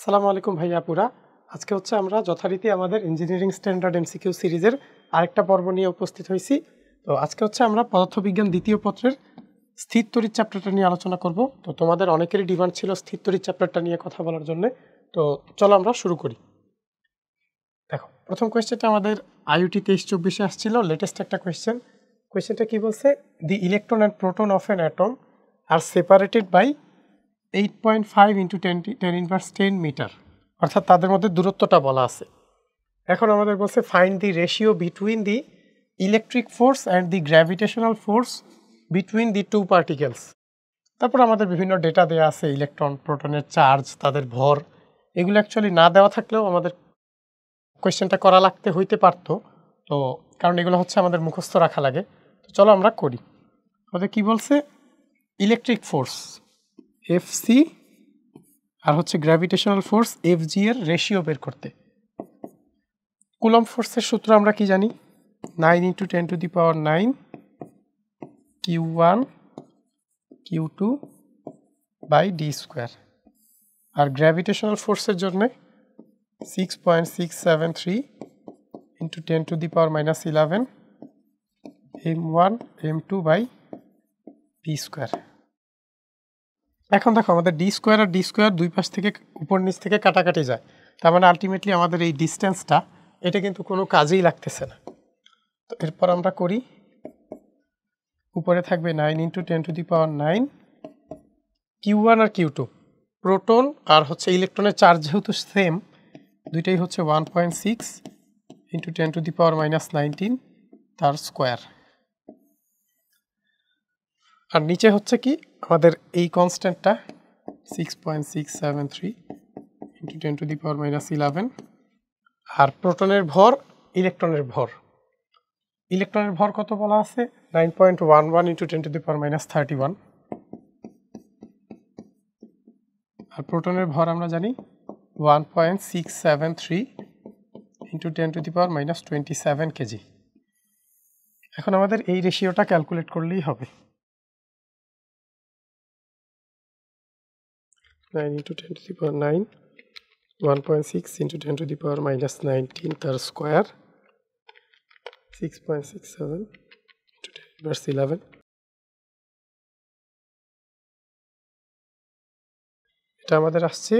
আসসালামু আলাইকুম ভাইয়া আপুরা। আজকে হচ্ছে আমরা যথারীতি আমাদের ইঞ্জিনিয়ারিং স্ট্যান্ডার্ড এমসিকিউ সিরিজের আরেকটা পর্ব নিয়ে উপস্থিত হয়েছি। তো আজকে হচ্ছে আমরা পদার্থবিজ্ঞান দ্বিতীয় পত্রের স্থির তড়িৎ চ্যাপ্টারটা নিয়ে আলোচনা করব। তো তোমাদের অনেকেরই ডিমান্ড ছিল স্থির তড়িৎ চ্যাপ্টারটা নিয়ে কথা বলার জন্য। তো চলো আমরা শুরু করি। দেখো, প্রথম কোয়েশ্চেনটা আমাদের IUT 23-24-এ আসছিল, লেটেস্ট একটা কোয়েশ্চেন। কোয়েশ্চেনটা কি বলছে? The electron and proton of an atom are separated by 8.5 × 10⁻10 metre, অর্থাৎ তাদের মধ্যে দূরত্বটা বলা আছে। এখন আমাদের বলছে find the ratio between the electric force and the gravitational force between the two particles. তারপর আমাদের বিভিন্ন ডেটা দেওয়া আছে, ইলেকট্রন প্রোটনের চার্জ, তাদের ভর। এগুলো অ্যাকচুয়ালি না দেওয়া থাকলেও আমাদের কোয়েশ্চেনটা করা লাগতে হইতে পারতো, তো কারণ এগুলো হচ্ছে আমাদের মুখস্থ রাখা লাগে। তো চলো আমরা করি। আমাদের কি বলছে? ইলেকট্রিক ফোর্স FC আর হচ্ছে গ্র্যাভিটেশনাল ফোর্স FG এর রেশিও বের করতে। কুলম্ব ফোর্সের সূত্র আমরা কি জানি? 9 × 10⁹ Q1 Q2/d²। আর গ্র্যাভিটেশনাল ফোর্সের জন্য 6.673 × 10⁻11 M1 M2/d²। এখন দেখো, আমাদের d² আর d² দুই পাশ থেকে উপর নিচ থেকে কাটাকাটি যায়। তার মানে আলটিমেটলি আমাদের এই ডিস্টেন্সটা এটা কিন্তু কোনো কাজেই লাগতেছে না। তো এরপর আমরা করি, উপরে থাকবে 9 × 10⁹ Q1 আর Q2, প্রোটন আর হচ্ছে ইলেকট্রনের চার্জ যেহেতু সেম, দুইটাই হচ্ছে 1.6 × 10⁻19 তার স্কোয়ার। আর নিচে হচ্ছে কি আমাদের এই কনস্ট্যান্টটা 6.673 × 10⁻11। আর প্রোটনের ভর, ইলেকট্রনের ভর। ইলেকট্রনের ভর কত বলা আছে? 9.11 × 10⁻31। আর প্রোটনের ভর আমরা জানি 1.673 × 10⁻27 কেজি। এখন আমাদের এই রেশিওটা ক্যালকুলেট করলেই হবে। 9 × 10⁹ 1.6 × 10⁻19 তার স্কোয়ার, 6.67 × 10⁻11। এটা আমাদের আসছে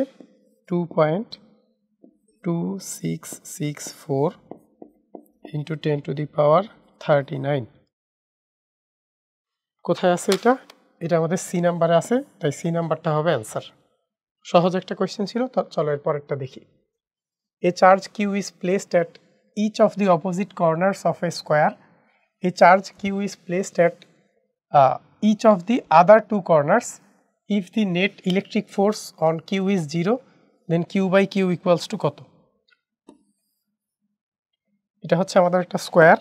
2.2664 × 10⁻39। কোথায় আছে এটা? এটা আমাদের C নাম্বারে আছে, তাই C নাম্বারটা হবে অ্যান্সার। সহজ একটা কোয়েশ্চেন ছিল। চলো এর পরেরটা দেখি। এ charge Q is placed at each of the opposite corners of a square. A charge Q is placed at each of the other two corners. If the net electric force on Q is 0, then Q/Q equals to কত? এটা হচ্ছে আমাদের একটা square.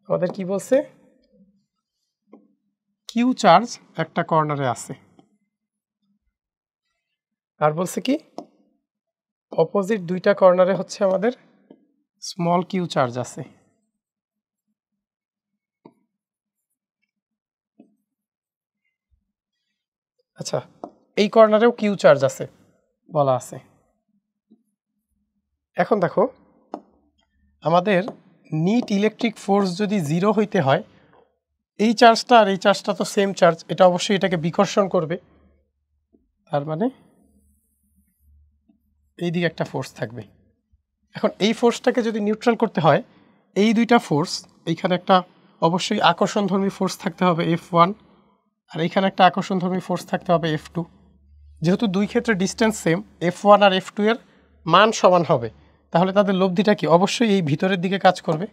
আমাদের কি বলছে? Q charge একটা কর্নারে আছে, আর বলছে কি অপোজিট দুইটা কর্নারে হচ্ছে আমাদের স্মল Q চার্জ আছে। আচ্ছা, এই কর্নারেও Q চার্জ আছে বলা আছে। এখন দেখো, আমাদের নিট ইলেকট্রিক ফোর্স যদি 0 হইতে হয়, এই চার্জটা আর এই চার্জটা তো সেম চার্জ, এটা অবশ্যই এটাকে বিকর্ষণ করবে। তার মানে এই দিকে একটা ফোর্স থাকবে। এখন এই ফোর্সটাকে যদি নিউট্রাল করতে হয়, এই দুইটা ফোর্স, এইখানে একটা অবশ্যই আকর্ষণধর্মী ফোর্স থাকতে হবে F1, আর এইখানে একটা আকর্ষণধর্মী ফোর্স থাকতে হবে F2। যেহেতু দুই ক্ষেত্রে ডিস্টেন্স সেম, F1 আর F2 এর মান সমান হবে, তাহলে তাদের লব্ধিটা কি? অবশ্যই এই ভিতরের দিকে কাজ করবে।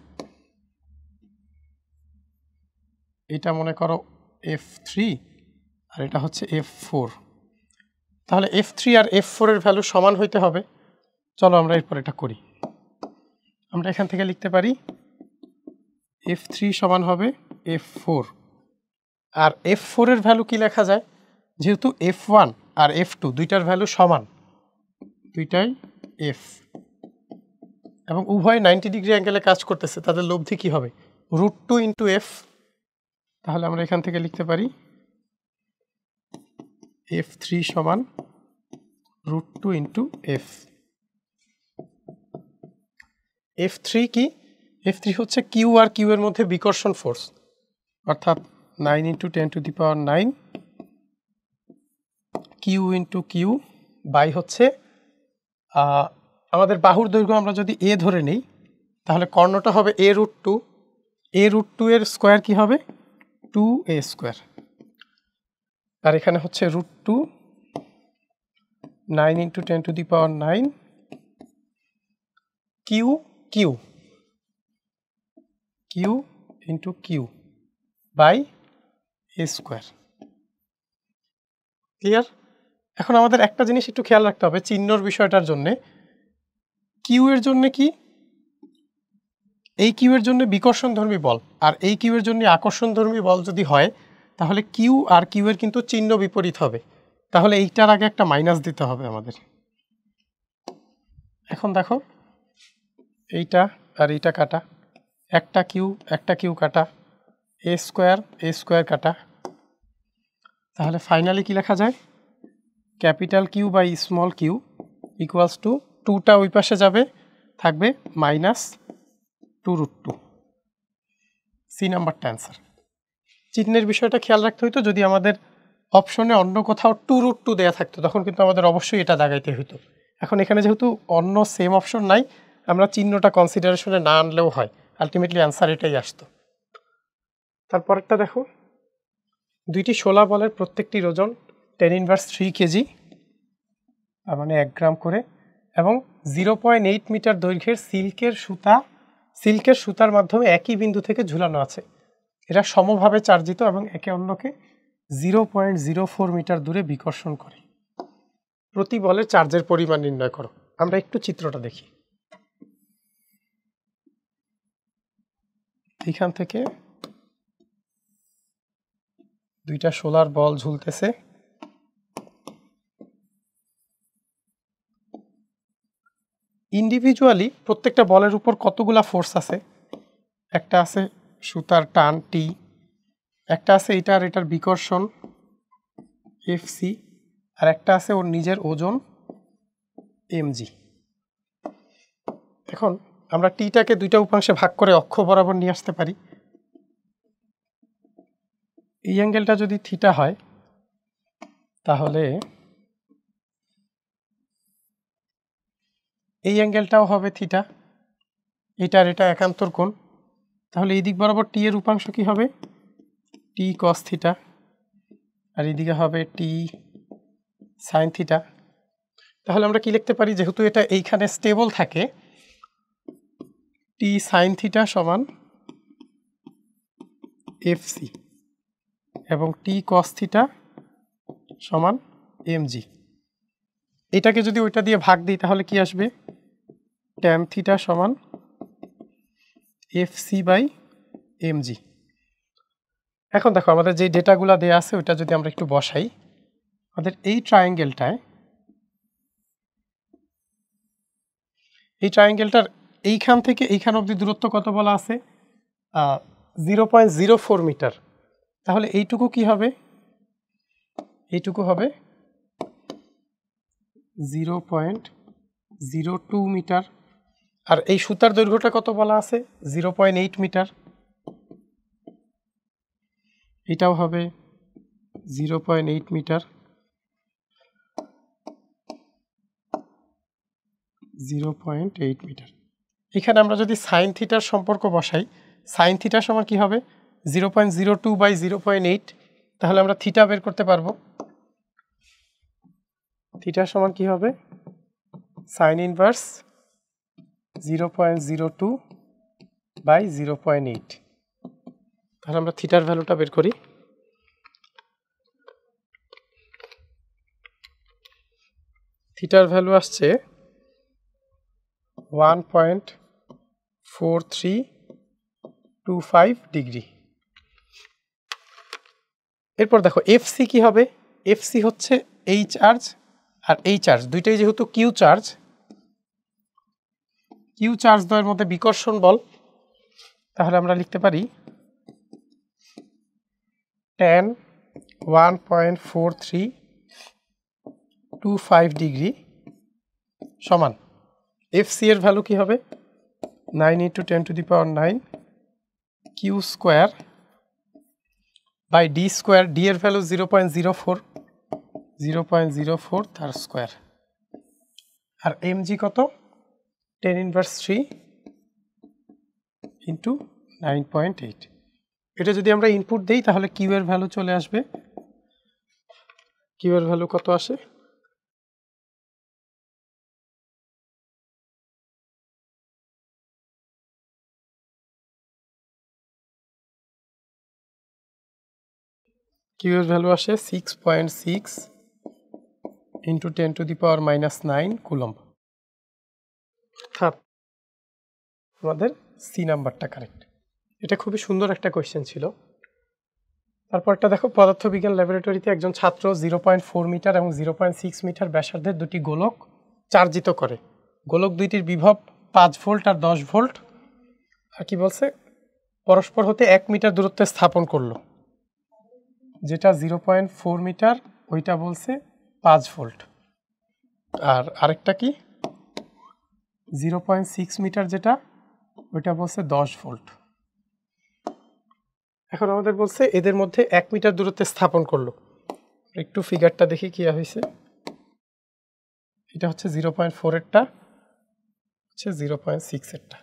এটা মনে করো F3 আর এটা হচ্ছে F4, তাহলে F3 আর F4 এর ভ্যালু সমান হইতে হবে। চলো আমরা এরপর এটা করি। আমরা এখান থেকে লিখতে পারি F3 সমান হবে F4, আর F4 এর ভ্যালু কি লেখা যায়? যেহেতু F1 আর F2 দুইটার ভ্যালু সমান, দুইটাই F, এবং উভয় 90 ডিগ্রি অ্যাঙ্গেলে কাজ করতেছে, তাদের লব্ধি কি হবে? √2 × F। তাহলে আমরা এখান থেকে লিখতে পারি F3 সমান √2 ইন্টু এফ। F3 কি? F3 হচ্ছে কিউ আর কিউ এর মধ্যে বিকর্ষণ ফোর্স, অর্থাৎ 9 into 10⁹ Q into Q by হচ্ছে আমাদের বাহুর দৈর্ঘ্য আমরা যদি এ ধরে নিই তাহলে কর্ণটা হবে a√2, a√2 এর স্কোয়ার কি হবে 2a², আর এখানে হচ্ছে √2 9 into 10⁹ Q Q Q into Q by a²। Clear? এখন আমাদের একটা জিনিস একটু খেয়াল রাখতে হবে চিহ্নর বিষয়টার জন্যে। কিউ এর জন্য কি, এই কিউ এর জন্য বিকর্ষণধর্মী বল আর এই কিউ এর জন্য আকর্ষণধর্মী বল যদি হয় তাহলে কিউ আর কিউ এর কিন্তু চিহ্ন বিপরীত হবে, তাহলে এইটার আগে একটা মাইনাস দিতে হবে আমাদের। এখন দেখো এইটা আর এইটা কাটা, একটা কিউ কাটা, a² কাটা, তাহলে ফাইনালি কি লেখা যায় capital Q by small Q equals to 2টা ওই পাশে যাবে, থাকবে -2√2। সি নাম্বারটা অ্যান্সার। চিহ্নের বিষয়টা খেয়াল রাখতে হইতো, যদি আমাদের অপশনে অন্য কোথাও 2√2 দেওয়া থাকতো তখন কিন্তু আমাদের অবশ্যই এটা দাগাইতে হইতো। এখন এখানে যেহেতু অন্য সেম অপশন নাই, আমরা চিহ্নটা কনসিডারেশনে না আনলেও হয়, আলটিমেটলি অ্যান্সার এটাই আসতো। তারপরেরটা দেখো, দুইটি শোলা বলের প্রত্যেকটির ওজন 10⁻³ কেজি, তার মানে 1 গ্রাম করে, এবং 0.8 মিটার দৈর্ঘ্যের সিল্কের সুতার মাধ্যমে একই বিন্দু থেকে ঝুলানো আছে। এরা সমভাবে চার্জিত এবং একে অন্যকে 0.04 মিটার দূরে বিকর্ষণ করে। প্রতি বলের চার্জের পরিমাণ নির্ণয় করো। আমরা একটু চিত্রটা দেখি। এখান থেকে দুইটা সোলার বল ঝুলতেছে, ইন্ডিভিজুয়ালি প্রত্যেকটা বলের উপর কতগুলা ফোর্স আছে, একটা আছে সুতার টান টি, একটা আছে এটার বিকর্ষণ Fc, আর একটা আছে ওর নিজের ওজন mg। এখন আমরা টিটাকে দুইটা উপাংশে ভাগ করে অক্ষ বরাবর নিয়ে আসতে পারি। এই অ্যাঙ্গেলটা যদি থিটা হয় তাহলে এই অ্যাঙ্গেলটাও হবে থিটা, এটা একান্তর কোণ, তাহলে এই দিক বরাবর টি এর উপাংশ কি হবে টি কস থিটা, আর এইদিকে হবে টি সাইন থিটা। তাহলে আমরা কি লিখতে পারি, যেহেতু এটা এইখানে স্টেবল থাকে, টি সাইন থিটা সমান Fc এবং টি কস থিটা সমান mg। এটাকে যদি ওইটা দিয়ে ভাগ দিই তাহলে কি আসবে ট্যান থিটা সমান Fc বাই mg। এখন দেখো আমাদের যে ডেটাগুলো দেয়া আছে ওইটা যদি আমরা একটু বসাই, আমাদের এই ট্রায়াঙ্গেলটার এইখান থেকে এইখান অবধি দূরত্ব কত বলা আছে 0.04 মিটার, তাহলে এইটুকু কি হবে, এইটুকু হবে 0.02 মিটার, আর এই সুতার দৈর্ঘ্যটা কত বলা আছে 0.8 মিটার, এটাও হবে 0.8 মিটার, 0.8 মিটার। এখানে আমরা যদি সাইন থিটার সম্পর্ক বসাই, সাইন থিটা সমান কি হবে 0.02 বাই 0.8, তাহলে আমরা থিটা বের করতে পারবো। থিটা সমান কি হবে সাইন ইনভার্স 0.02 বাই 0.8, তাহলে আমরা থিটার ভ্যালুটা বের করি। থিটার ভ্যালু আসছে 1.4325 ডিগ্রি। এরপর দেখো এফসি কি হবে, এফসি হচ্ছে এই চার্জ আর এই চার্জ দুইটাই যেহেতু কিউ চার্জ দ্বয়ের মধ্যে বিকর্ষণ বল, তাহলে আমরা লিখতে পারি tan 1.43 225 ডিগ্রি সমান এফসি এর ভ্যালু কি হবে 9 × 10⁹ Q square by D square, D এর ভ্যালু 0.04 তার স্কোয়ার, আর এমজি কত 10⁻³ × 9.8। এটা যদি আমরা ইনপুট দেই তাহলে কিউ এর ভ্যালু চলে আসবে, কিউ এর ভ্যালু কত আসে কিউ এর ভ্যালু আসে 6.6 × 10⁻⁻৯ কুলম্ব। অর্থাৎ আমাদের সি নাম্বারটা কারেক্ট। এটা খুবই সুন্দর একটা কোয়েশ্চেন ছিল। তারপরটা দেখো, পদার্থবিজ্ঞান ল্যাবরেটরিতে একজন ছাত্র 0.4 মিটার এবং 0.6 মিটার ব্যাসার্ধের দুটি গোলক চার্জিত করে। গোলক দুইটির বিভব 5 ভোল্ট আর 10 ভোল্ট, আর কি বলছে পরস্পর হতে 1 মিটার দূরত্বে স্থাপন করলো। যেটা 0.4 মিটার ওইটা বলছে 5 ভোল্ট, আর আরেকটা কি 0.6 মিটার যেটা ওইটা বলছে 10 ভোল্ট। এখন আমাদের বলছে এদের মধ্যে 1 মিটার দূরত্বে স্থাপন করলো। একটু ফিগারটা দেখি কি হয়েছে। এটা হচ্ছে 0.4 এরটা, হচ্ছে 0.6 এরটা।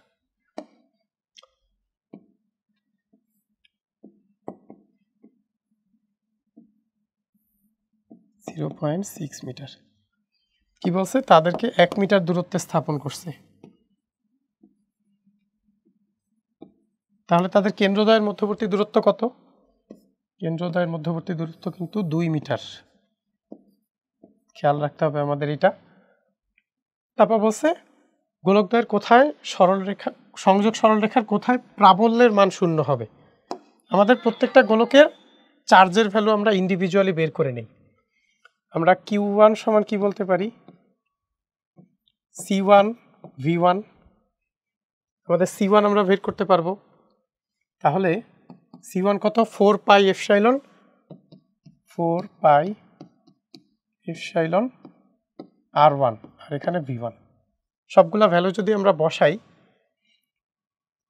মিটার কি বলছে তাদেরকে 1 মিটার দূরত্বে স্থাপন করছে। তাহলে তাদের কেন্দ্রদ্বয়ের মধ্যবর্তী দূরত্ব কত? কেন্দ্রদ্বয়ের মধ্যবর্তী দূরত্ব কিন্তু 2 মিটার, খেয়াল রাখতে হবে আমাদের এটা। তারপর বলছে গোলকদ্বয়ের কোথায় সরলরেখা, সংযোগ সরলরেখার কোথায় প্রাবল্যের মান শূন্য হবে। আমাদের প্রত্যেকটা গোলকের চার্জের ভ্যালু আমরা ইন্ডিভিজুয়ালি বের করে নিই। আমরা Q1 সমান কি বলতে পারি C1 V1, আমাদের C1 আমরা বের করতে পারবো। তাহলে C1 কত 4πε R1, আর এখানে V1। সবগুলা ভ্যালু যদি আমরা বসাই,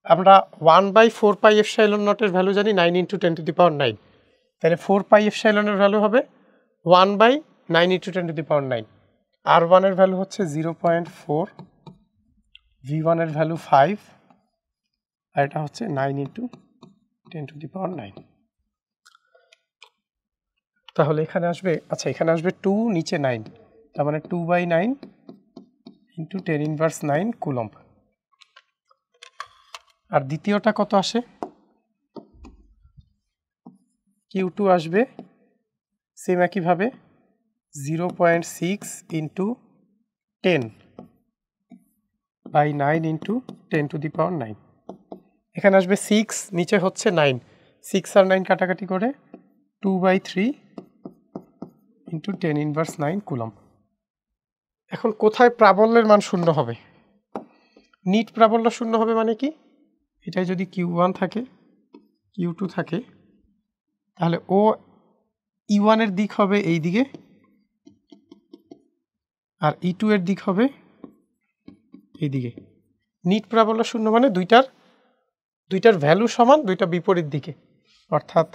আমরা 1/4πε0 এর ভ্যালু জানি 9 × 10⁹, তাহলে 4πε এর ভ্যালু হবে 1/9 × 10⁹। R1 এর ভ্যালু হচ্ছে 0.4, V1 এর ভ্যালু 5, আর এটা হচ্ছে 9 × 10⁹। তাহলে এখানে আসবে, আচ্ছা এখানে আসবে 2 নিচে 9, তার মানে 2/9 × 10⁻৯ কুলম্ব। আর দ্বিতীয়টা কত আসে Q2 আসবে সেম একইভাবে 0.6 × 10/9 × 10⁹। এখানে আসবে 6, নিচে হচ্ছে 9, 6 আর 9 কাটাকাটি করে 2/3 × 10⁻৯ কুলম্ব। এখন কোথায় প্রাবল্যের মান শূন্য হবে? নিট প্রাবল্য শূন্য হবে মানে কি, এটাই যদি Q1 থাকে Q2 থাকে, তাহলে ও E1 এর দিক হবে এই দিকে, আর E2 এর দিক হবে এই দিকে। নিট প্রাবল্য শূন্য মানে দুইটার ভ্যালু সমান, দুইটা বিপরীত দিকে, অর্থাৎ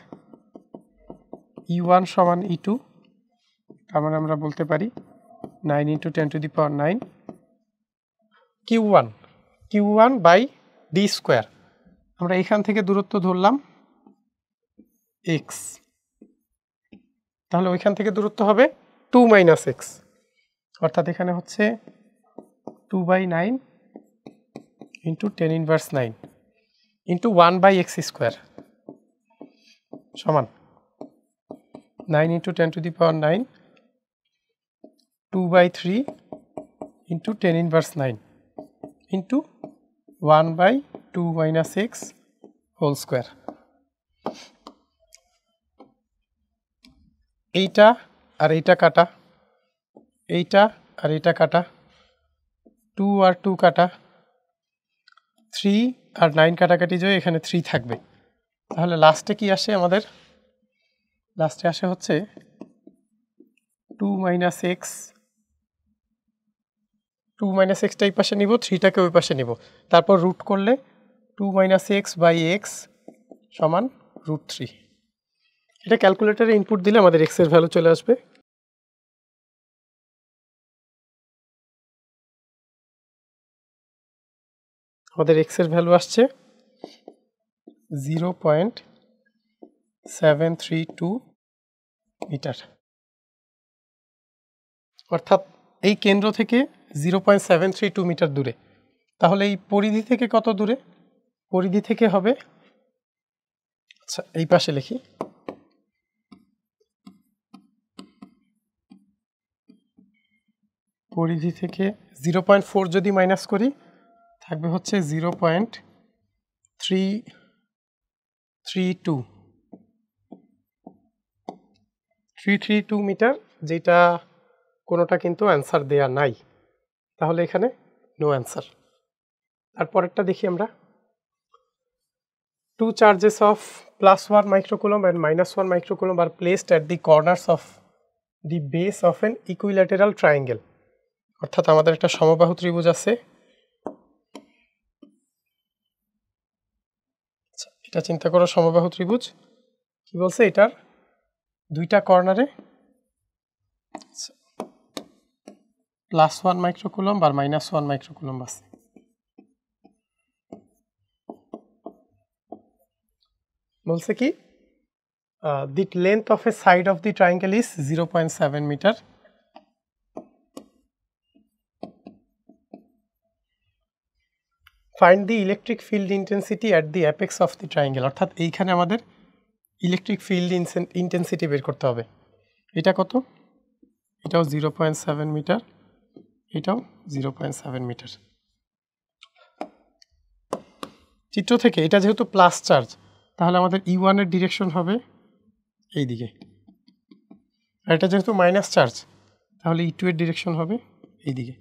E1 সমান E2, তার মানে আমরা বলতে পারি 9 × 10⁹ Q1/d²। আমরা এখান থেকে দূরত্ব ধরলাম x, তাহলে ওইখান থেকে দূরত্ব হবে 2 - x, অর্থাৎ এখানে হচ্ছে 2/9 × 10⁻৯ × 1/x² সমান 9 × 10⁹, 2/3 × 10⁻৯ × 1/2 - x হোল স্কোয়ার। এইটা আর এইটা কাটা, এইটা আর এইটা কাটা, 2 আর 2 কাটা, 3 আর 9 কাটাকাটি যায়, এখানে 3 থাকবে। তাহলে লাস্টে কি আসে আমাদের? লাস্টে আসে হচ্ছে 2 - x 2 - x এই পাশে নিব, 3টাকে ওই পাশে নিব, তারপর রুট করলে 2 - x/x সমান √3। এটা ক্যালকুলেটরে ইনপুট দিলে আমাদের x এর ভ্যালু চলে আসবে। আমাদের x এর ভ্যালু আসছে 0.732 মিটার, অর্থাৎ এই কেন্দ্র থেকে 0.732 মিটার দূরে। তাহলে এই পরিধি থেকে কত দূরে? পরিধি থেকে হবে, আচ্ছা এই পাশে লিখি, পরিধি থেকে 0.4 যদি মাইনাস করি থাকবে হচ্ছে 0.332 মিটার, যেটা কোনোটা কিন্তু অ্যান্সার দেয়া নাই, তাহলে এখানে নো অ্যান্সার। তারপরেরটা দেখি আমরা। 2 charges of +1 microcoulomb and -1 microcoulomb are placed at the corners of the base of an equilateral triangle। অর্থাৎ আমাদের একটা সমবাহু ত্রিভুজ আছে, এটা চিন্তা করো সমবাহু ত্রিভুজ। কি বলছে? এটার দুইটা কর্নারে +1 মাইক্রোকুলম্ব আর -1 মাইক্রোকুলম্ব আছে। বলছে কি the length of a side of the triangle is 0.7 meter। Find the electric field intensity at the apex of the triangle। অর্থাৎ এইখানে আমাদের ইলেকট্রিক ফিল্ড ইন্টেন্সিটি বের করতে হবে। এটা কত? এটাও 0.7 মিটার, এটাও 0.7 মিটার। চিত্র থেকে এটা যেহেতু প্লাস চার্জ, তাহলে আমাদের E1 এর ডিরেকশন হবে এই দিকে, আর এটা যেহেতু মাইনাস চার্জ, তাহলে E2 এর ডিরেকশন হবে এই দিকে।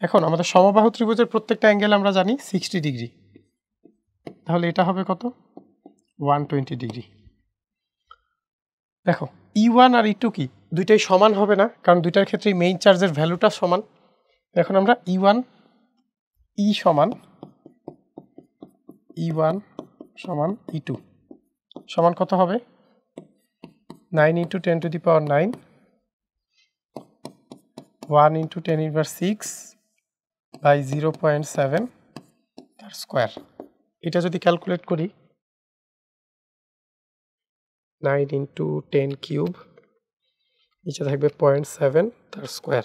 এখন আমাদের সমবাহু ত্রিভুজের প্রত্যেকটা অ্যাঙ্গেল আমরা জানি 60 ডিগ্রি, তাহলে এটা হবে কত? 120 ডিগ্রি। দেখো E1 আর E2 কি দুইটাই সমান হবে না, কারণ দুইটার ক্ষেত্রেই মেইন চার্জের ভ্যালুটা সমান। এখন আমরা E1 সমান E2 সমান কত হবে? 9 × 10⁹, 1 × 10⁻⁶ by 0.7 তার স্কোয়ার। এটা যদি ক্যালকুলেট করি 9 × 10³ নিচে থাকবে 0.7 তার স্কোয়ার,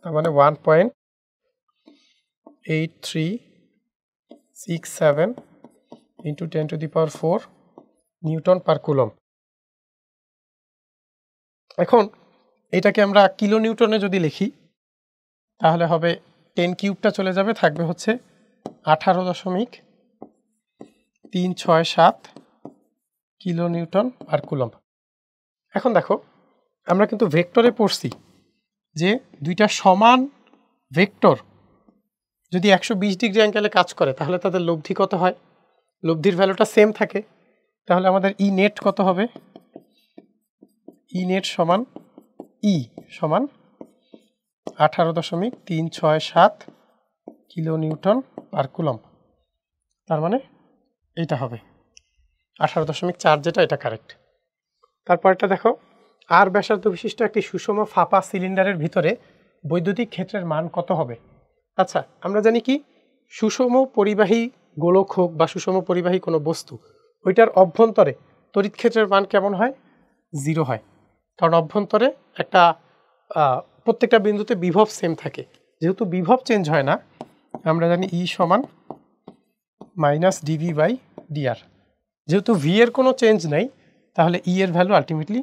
তার মানে 1.8367 × 10⁴ নিউটন পার কুলম্ব। এখন এটাকে আমরা কিলো নিউটনে যদি লিখি তাহলে হবে 10³ চলে যাবে, থাকবে হচ্ছে 18.367 কিলো নিউটন পার কুলম্ব। এখন দেখো আমরা কিন্তু ভেক্টরে পড়ছি যে দুইটা সমান ভেক্টর যদি 120 ডিগ্রি অ্যাঙ্গেলে কাজ করে তাহলে তাদের লব্ধি কত হয়? লব্ধির ভ্যালুটা সেম থাকে, তাহলে আমাদের ই নেট কত হবে? ই নেট সমান 18.367 কিলো নিউটন পার কুলম্ব। তার মানে এইটা হবে 18.4, যেটা এটা কারেক্ট। তারপরটা দেখো, আর ব্যাসার্ধ বিশিষ্ট একটি সুষম ফাঁপা সিলিন্ডারের ভিতরে বৈদ্যুতিক ক্ষেত্রের মান কত হবে? আচ্ছা, আমরা জানি কি সুষম পরিবাহী গোলক হোক বা সুষম পরিবাহী কোনো বস্তু, ওইটার অভ্যন্তরে তড়িৎ ক্ষেত্রের মান কেমন হয়? 0 হয়, কারণ অভ্যন্তরে একটা প্রত্যেকটা বিন্দুতে বিভব সেম থাকে। যেহেতু বিভব চেঞ্জ হয় না, আমরা জানি E সমান -dV/dr। যেহেতু V এর কোনো চেঞ্জ নাই, তাহলে E এর ভ্যালু আলটিমেটলি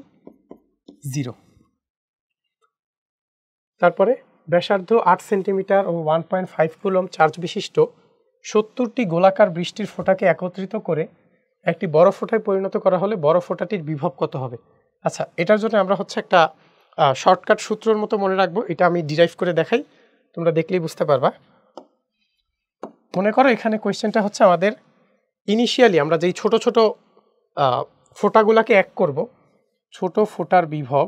0। তারপরে ব্যাসার্ধ 8 সেন্টিমিটার ও 1.5 কুলম্ব চার্জ বিশিষ্ট 70টি গোলাকার বৃষ্টির ফোঁটাকে একত্রিত করে একটি বড় ফোঁটায় পরিণত করা হলে বড় ফোঁটাটির বিভব কত হবে? আচ্ছা, এটার জন্য আমরা হচ্ছে একটা শর্টকাট সূত্রের মতো মনে রাখবো। এটা আমি ডিরাইভ করে দেখাই, তোমরা দেখলেই বুঝতে পারবা। মনে করো এখানে কোয়েশ্চেনটা হচ্ছে আমাদের ইনিশিয়ালি আমরা যেই ছোট ছোট ফোঁটাগুলাকে এক করব, ছোট ফোঁটার বিভব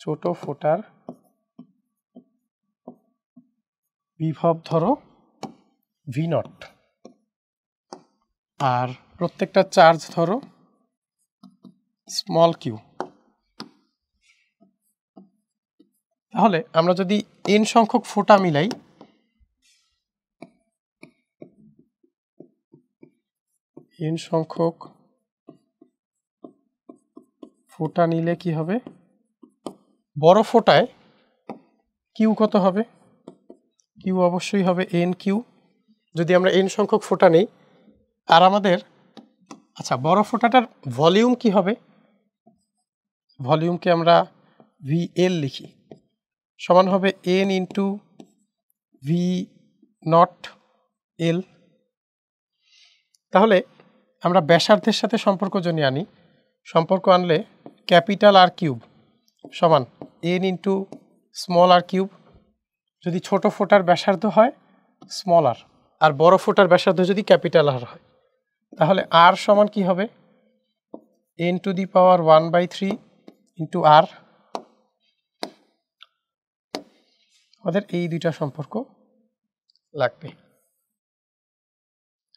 ছোট ফোটার বিভব ধরো ভি নট, আর প্রত্যেকটা চার্জ ধরো স্মল কিউ। তাহলে আমরা যদি n সংখ্যক ফোঁটা মিলাই, n সংখ্যক ফোঁটা নিলে কি হবে, বড় ফোঁটায় কিউ কত হবে, কিউ অবশ্যই হবে n কিউ যদি আমরা n সংখ্যক ফোঁটা নেই। আর আমাদের আচ্ছা বড় ফোঁটাটার ভলিউম কি হবে, ভলিউমকে আমরা VL লিখি, সমান হবে n ইন্টু ভি নট এল। তাহলে আমরা ব্যাসার্ধের সাথে সম্পর্ক যদি আনি, সম্পর্ক আনলে ক্যাপিটাল আর কিউব সমান n ইন্টু স্মল আর কিউব। যদি ছোট ফোঁটার ব্যাসার্ধ হয় স্মল আর, আর বড় ফোঁটার ব্যাসার্ধ যদি ক্যাপিটাল আর হয়, তাহলে আর সমান কি হবে n to the power 1/3 into R. আমাদের এই দুইটা সম্পর্ক লাগবে।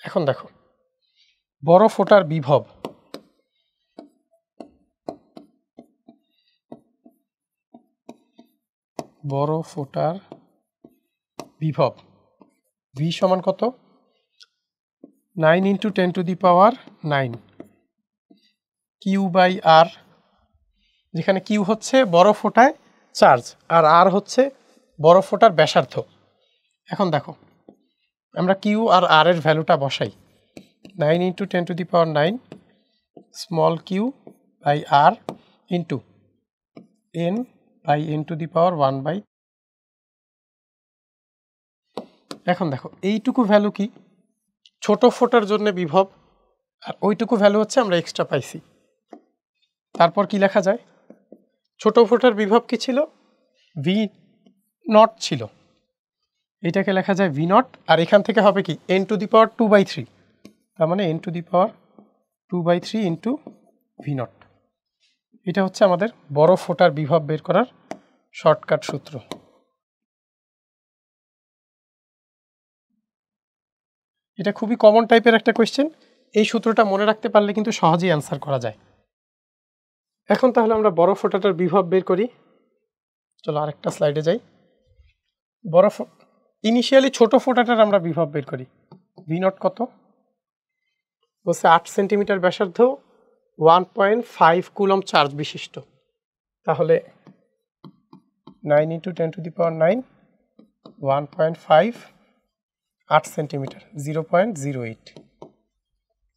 এখন দেখো বড় ফোঁটার বিভব, বড় ফোঁটার বিভব ভি সমান কত, 9 into 10 to the power 9 Q by R, যেখানে কিউ হচ্ছে বড় ফোঁটায় চার্জ আর আর হচ্ছে বড় ফোঁটার ব্যাসার্ধ। এখন দেখো আমরা কিউ আর আর এর ভ্যালুটা বসাই, 9 into 10 to the power 9 small Q by R into n by n to the power 1/। এখন দেখো এইটুকু ভ্যালু কি ছোট ফোঁটার জন্য বিভব, আর ওইটুকু ভ্যালু হচ্ছে আমরা এক্সট্রা পাইছি। তারপর কি লেখা যায়, ছোট ফোঁটার বিভব কি ছিল, ভি নট ছিল, এটাকে লেখা যায় ভি নট, আর এখান থেকে হবে কি n টু দি পাওয়ার 2/3, তার মানে n to the power 2/3 into V naught. এটা হচ্ছে আমাদের বড় ফোঁটার বিভব বের করার শর্টকাট সূত্র। এটা খুবই কমন টাইপের একটা কোয়েশ্চেন, এই সূত্রটা মনে রাখতে পারলে কিন্তু সহজেই অ্যান্সার করা যায়। এখন তাহলে আমরা বড় ফোঁটাটার বিভব বের করি। চলো আরেকটা স্লাইডে যাই। বড় ইনিশিয়ালি ছোট ফোঁটাটার আমরা বিভব বের করি, ভি নট কত বলছে 8 সেন্টিমিটার ব্যাসার্ধ 1.5 কুলম চার্জ বিশিষ্ট, তাহলে 9 into 10 to the power 9 1.5 8 centimetre 0.08,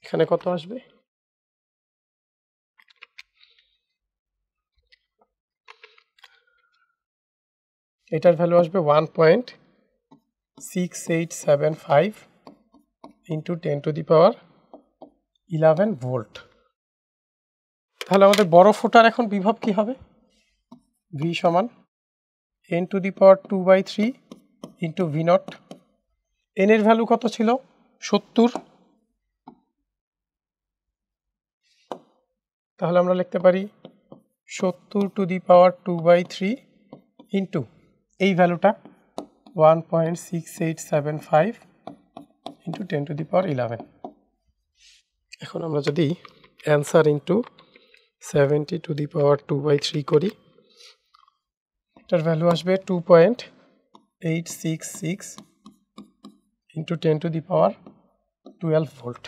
এখানে কত আসবে, এটার ভ্যালু আসবে 1.6875 into 10 to the power 11 volt. তাহলে আমাদের বড় ফোঁটার এখন বিভব কি হবে, ভি সমান n to the power 2/3 into V naught. n এর ভ্যালু কত ছিল 70, তাহলে আমরা লিখতে পারি 70 টু দি পাওয়ার 2/3 ইন্টু এই ভ্যালুটা 1.6875 ইন্টু 10 টু দি পাওয়ার 11। এখন আমরা যদি অ্যান্সার ইন্টু 70 টু দি পাওয়ার 2/3 করি, এটার ভ্যালু আসবে 2.866 into 10 to the power 12 volt,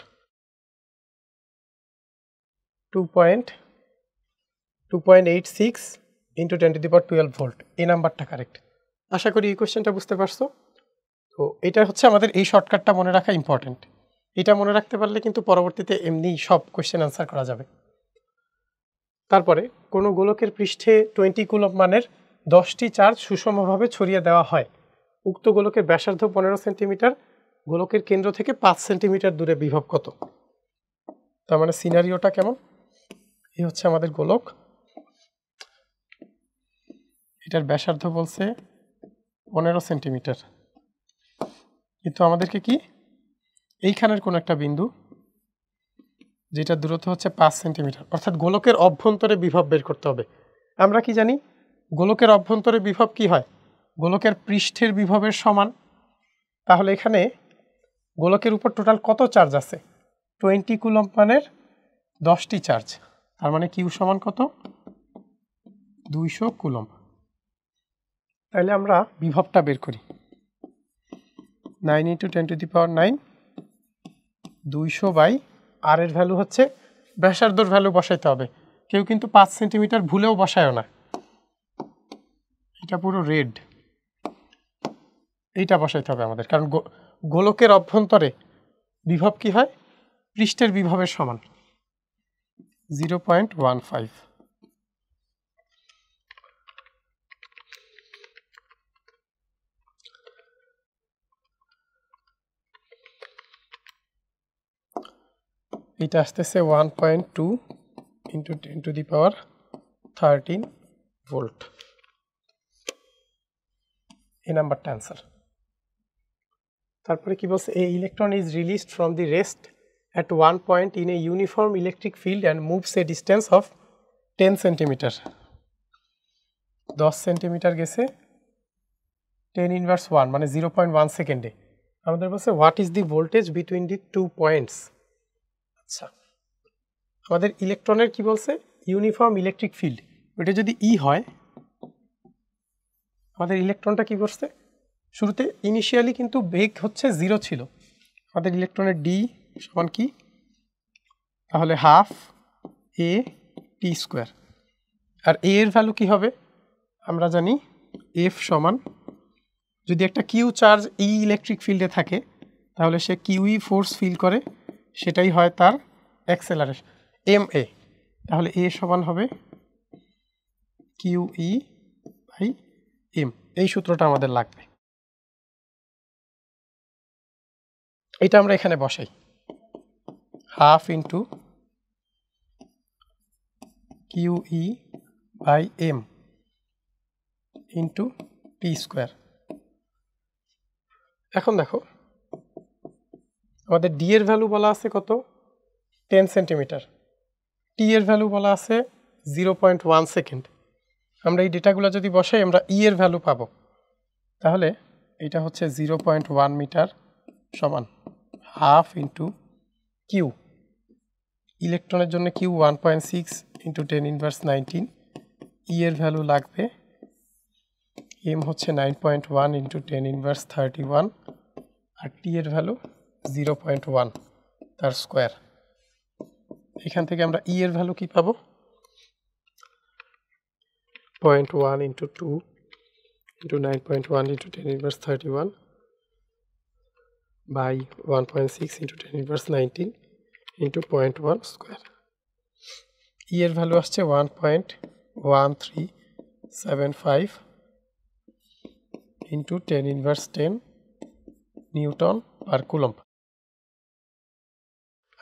2.86 into 10 to the power 12 volt, এই নাম্বারটা কারেক্ট। আশা করি এই কোয়েশ্চেনটা বুঝতে পারছো। তো এটা হচ্ছে আমাদের এই শর্টকাটটা মনে রাখা ইম্পর্টেন্ট, এটা মনে রাখতে পারলে কিন্তু পরবর্তীতে এমনি সব কোয়েশ্চেন আনসার করা যাবে। তারপরে কোনো গোলকের পৃষ্ঠে 20 কুলম মানের 10টি চার্জ সুষমভাবে ছড়িয়ে দেওয়া হয়, উক্ত গোলকের ব্যাসার্ধ 15 সেন্টিমিটার, গোলকের কেন্দ্র থেকে 5 সেন্টিমিটার দূরে বিভব কত। তার মানে সিনারিওটা কেমন, এই হচ্ছে আমাদের গোলক, এটার ব্যাসার্ধ বলছে 15 সেন্টিমিটার, কিন্তু আমাদেরকে কি এইখানের কোন একটা বিন্দু যেটা দূরত্ব হচ্ছে 5 সেন্টিমিটার, অর্থাৎ গোলকের অভ্যন্তরে বিভব বের করতে হবে। আমরা কি জানি গোলকের অভ্যন্তরে বিভব কি হয়? গোলকের পৃষ্ঠের বিভবের সমান। তাহলে এখানে গোলকের উপর টোটাল কত চার্জ আছে? 20 কুলম্ব মানের 10টি চার্জ, তার মানে কিউ সমান কত? 200 কুলম্ব। তাহলে আমরা বিভবটা বের করি। 9 × 10⁹, 200 বাই আর এর ভ্যালু হচ্ছে ব্যাসার্ধর ভ্যালু বসাইতে হবে। কেউ কিন্তু 5 সেন্টিমিটার ভুলেও বসায়ও না, এটা পুরো রেড, এইটা বসাইতে হবে আমাদের, কারণ গোলকের অভ্যন্তরে বিভব কি হয়? পৃষ্ঠের বিভবের সমান 0.15। এটা আসতেছে 1.2 × 10⁻13 ভোল্ট। এই নাম্বারটা অ্যান্সার। তারপরে কি বলছে? A electron is released from the rest at one point in a uniform electric field and moves a distance of 10 centimetre. 10 centimetre গেছে 10⁻1 মানে 0.1 সেকেন্ডে। আমাদের বলছে what is the voltage between the 2 points. আচ্ছা, আমাদের ইলেকট্রনের কি বলছে? ইউনিফর্ম ইলেকট্রিক ফিল্ড, ওইটা যদি ই হয়, আমাদের ইলেকট্রনটা কি করছে? শুরুতে ইনিশিয়ালি কিন্তু বেগ হচ্ছে 0 ছিল। আমাদের ইলেকট্রনের ডি সমান কি? তাহলে ½ a t²। আর এ এর ভ্যালু কি হবে? আমরা জানি এফ সমান, যদি একটা কিউ চার্জ ই ইলেকট্রিক ফিল্ডে থাকে তাহলে সে কিউই ফোর্স ফিল করে, সেটাই হয় তার অ্যাক্সেলারেশন এম এ। তাহলে এ সমান হবে কিউই বাই এম। এই সূত্রটা আমাদের লাগবে, এটা আমরা এখানে বসাই। ½ × kiwi by M into t²। এখন দেখো আমাদের ডি এর ভ্যালু বলা আছে কত? 10 সেন্টিমিটার। টি এর ভ্যালু বলা আছে 0.1 সেকেন্ড। আমরা এই ডেটাগুলো যদি বসাই আমরা ই এর ভ্যালু পাবো। তাহলে এটা হচ্ছে 0.1 মিটার সমান ½ × কিউ। ইলেকট্রনের জন্য কিউ 1.6 × 10⁻19। ই এর ভ্যালু লাগবে, এম হচ্ছে 9.1 × 10⁻31, আর টি এর ভ্যালু 0.1 তার স্কোয়ার। এখান থেকে আমরা ই এর ভ্যালু কি পাবো? 0.1 × 2 × 9.1 × 10⁻31 বাই 1.6 × 10⁻19 × 0.1 স্কোয়ার। ই এর ভ্যালু আসছে 1.1375 × 10⁻10 নিউটন পার কুলম্ব।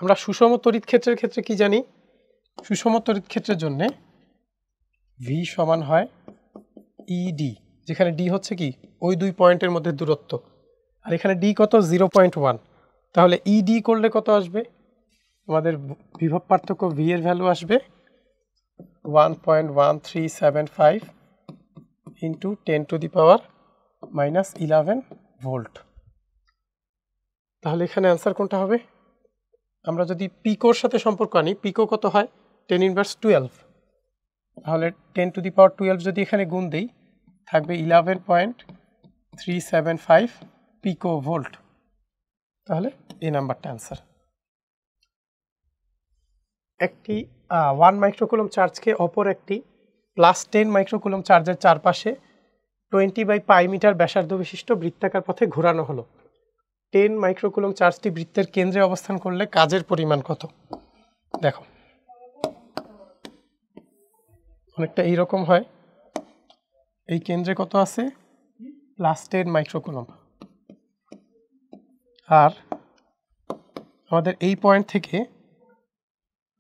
আমরা সুষম তড়িৎ ক্ষেত্রের ক্ষেত্রে কি জানি? সুষম তড়িৎ ক্ষেত্রের জন্য ভি সমান হয় ইডি, যেখানে ডি হচ্ছে কি ওই দুই পয়েন্টের মধ্যে দূরত্ব, আর এখানে ডি কত? 0.1। তাহলে ইডি করলে কত আসবে? আমাদের বিভব পার্থক্য ভি এর ভ্যালু আসবে 1.1375 × 10⁻11 ভোল্ট। তাহলে এখানে অ্যান্সার কোনটা হবে? আমরা যদি পিকোর সাথে সম্পর্ক আনি, পিকো কত হয়? 10⁻12। তাহলে 10⁻12 যদি এখানে গুণ দিই থাকবে 11.375 পিকো ভোল্ট। তাহলে এই নাম্বারটা অ্যান্সার। একটি 1 মাইক্রোকুলম চার্জকে অপর একটি +10 মাইক্রোকুলম চার্জের চারপাশে 20/π মিটার ব্যাসার্ধ বিশিষ্ট বৃত্তাকার পথে ঘোরানো হলো। 10 মাইক্রোকুলম চার্জটি বৃত্তের কেন্দ্রে অবস্থান করলে কাজের পরিমাণ কত? দেখো অনেকটা এইরকম হয়। এই কেন্দ্রে কত আছে? +10 মাইক্রোকুলম। আর আমাদের এই পয়েন্ট থেকে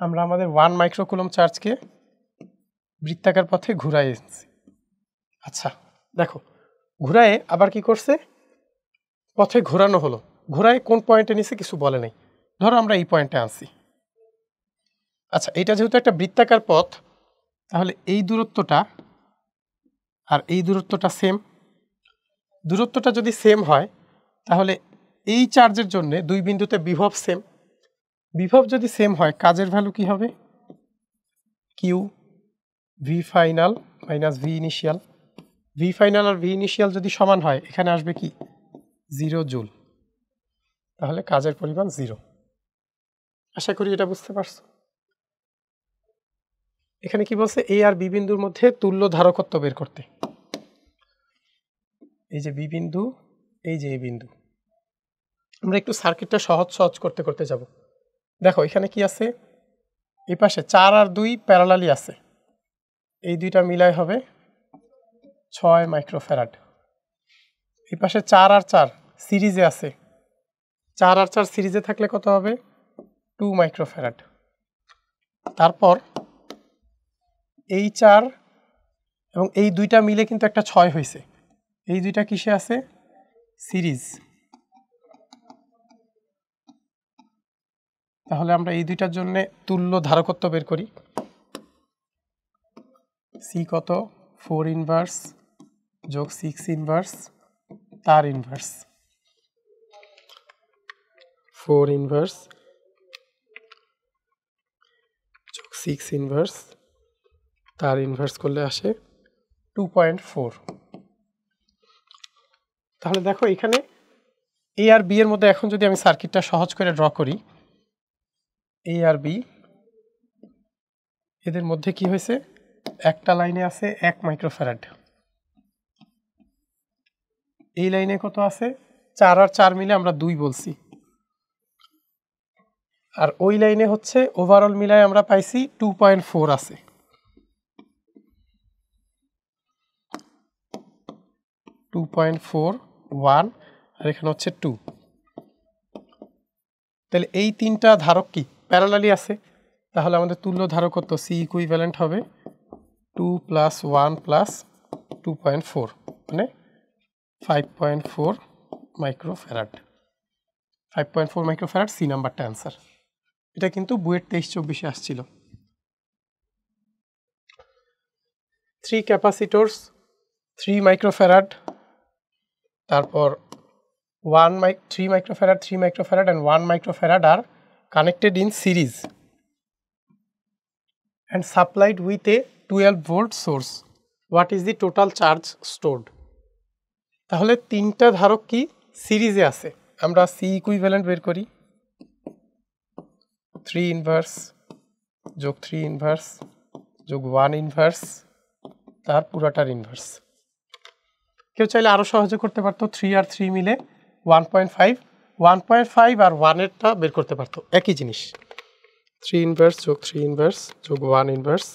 আমরা আমাদের 1 মাইক্রোকুলম চার্জকে বৃত্তাকার পথে ঘুরাই এনেছি। আচ্ছা দেখো, ঘুরায়ে আবার কি করছে? পথে ঘোরানো হলো। ঘোরায় কোন পয়েন্টে নিছে কিছু বলে নাই। ধরো আমরা এই পয়েন্টে আনছি। আচ্ছা, এটা যেহেতু একটা বৃত্তাকার পথ, তাহলে এই দূরত্বটা আর এই দূরত্বটা সেম। দূরত্বটা যদি সেম হয় তাহলে এই চার্জের জন্য দুই বিন্দুতে বিভব সেম। বিভব যদি সেম হয় কাজের ভ্যালু কি হবে? Q V final minus V initial. V final আর ভি ইনিশিয়াল যদি সমান হয় এখানে আসবে কি 0 জুল। তাহলে কাজের পরিমাণ 0। আশা করি এটা বুঝতে পারছো। এখানে কি বলছে? এ আর বি বিন্দুর মধ্যে তুল্য ধারকত্ব বের করতে। এই যে বি বিন্দু, এই যে এ বিন্দু। আমরা একটু সার্কিটটা সহজ করতে করতে যাব। দেখো এখানে কি আছে? এই পাশে 4 আর 2 প্যারালালি আছে, এই দুইটা মিলাই হবে 6 মাইক্রোফ্যারাড। এই পাশে 4 আর 4 সিরিজে আছে, 4 আর 4 সিরিজে থাকলে কত হবে? 2 মাইক্রোফ্যারাড। তারপর এই 4 এবং এই দুইটা মিলে কিন্তু একটা 6 হয়েছে। এই দুইটা কিসে আছে? সিরিজ। তাহলে আমরা এই দুইটার জন্য তুল্য ধারকত্ব বের করি। সি কত? 4 ইনভার্স যোগ 6 ইনভার্স তার ইনভার্স। 4 ইনভার্স যোগ 6 ইনভার্স তার ইনভার্স করলে আসে 2.4। তাহলে দেখো এখানে এ আর বি এর মধ্যে এখন যদি আমি সার্কিটটা সহজ করে ড্র করি, এ আর বি এদের মধ্যে কি হয়েছে? একটা লাইনে আছে 1 মাইক্রোফ্যারাড, এই লাইনে কত আছে? 4 আর 4 মিলে আমরা 2 বলছি, আর ওই লাইনে হচ্ছে ওভারঅল মিলায় আমরা পাইছি 2.4 আছে। 2.41 আর এখানে হচ্ছে 2। তাহলে এই তিনটা ধারক কি প্যারালালি আছে? তাহলে আমাদের তুল্য ধারকত্ব সি ইকুইভ্যালেন্ট হবে 2 + 1 + 2.4 মানে 5.4 মাইক্রোফ্যারাড। 5.4 মাইক্রোফ্যারাড সি নাম্বারটা অ্যান্সার। এটা কিন্তু বুয়েট 23-24 আসছিল। 3 ক্যাপাসিটরস 3 মাইক্রোফ্যারাড, তারপর 3 microfarad and 1 microfarad are connected in series and supplied with a 12-volt source. What is the total charge stored? তাহলে তিনটা ধারক কি সিরিজে আছে। আমরা সি ইকুইভ্যালেন্ট বের করি। 3 ইনভার্স যোগ 3 ইনভার্স যোগ 1 ইনভার্স তার পুরাটার ইনভার্স। কেউ চাইলে আরও সহজে করতে পারতো, 3 আর 3 মিলে 1.5 আর 1-এরটা বের করতে পারতো, একই জিনিস। 3 ইনভার্স যোগ 3 ইনভার্স যোগ 1 ইনভার্স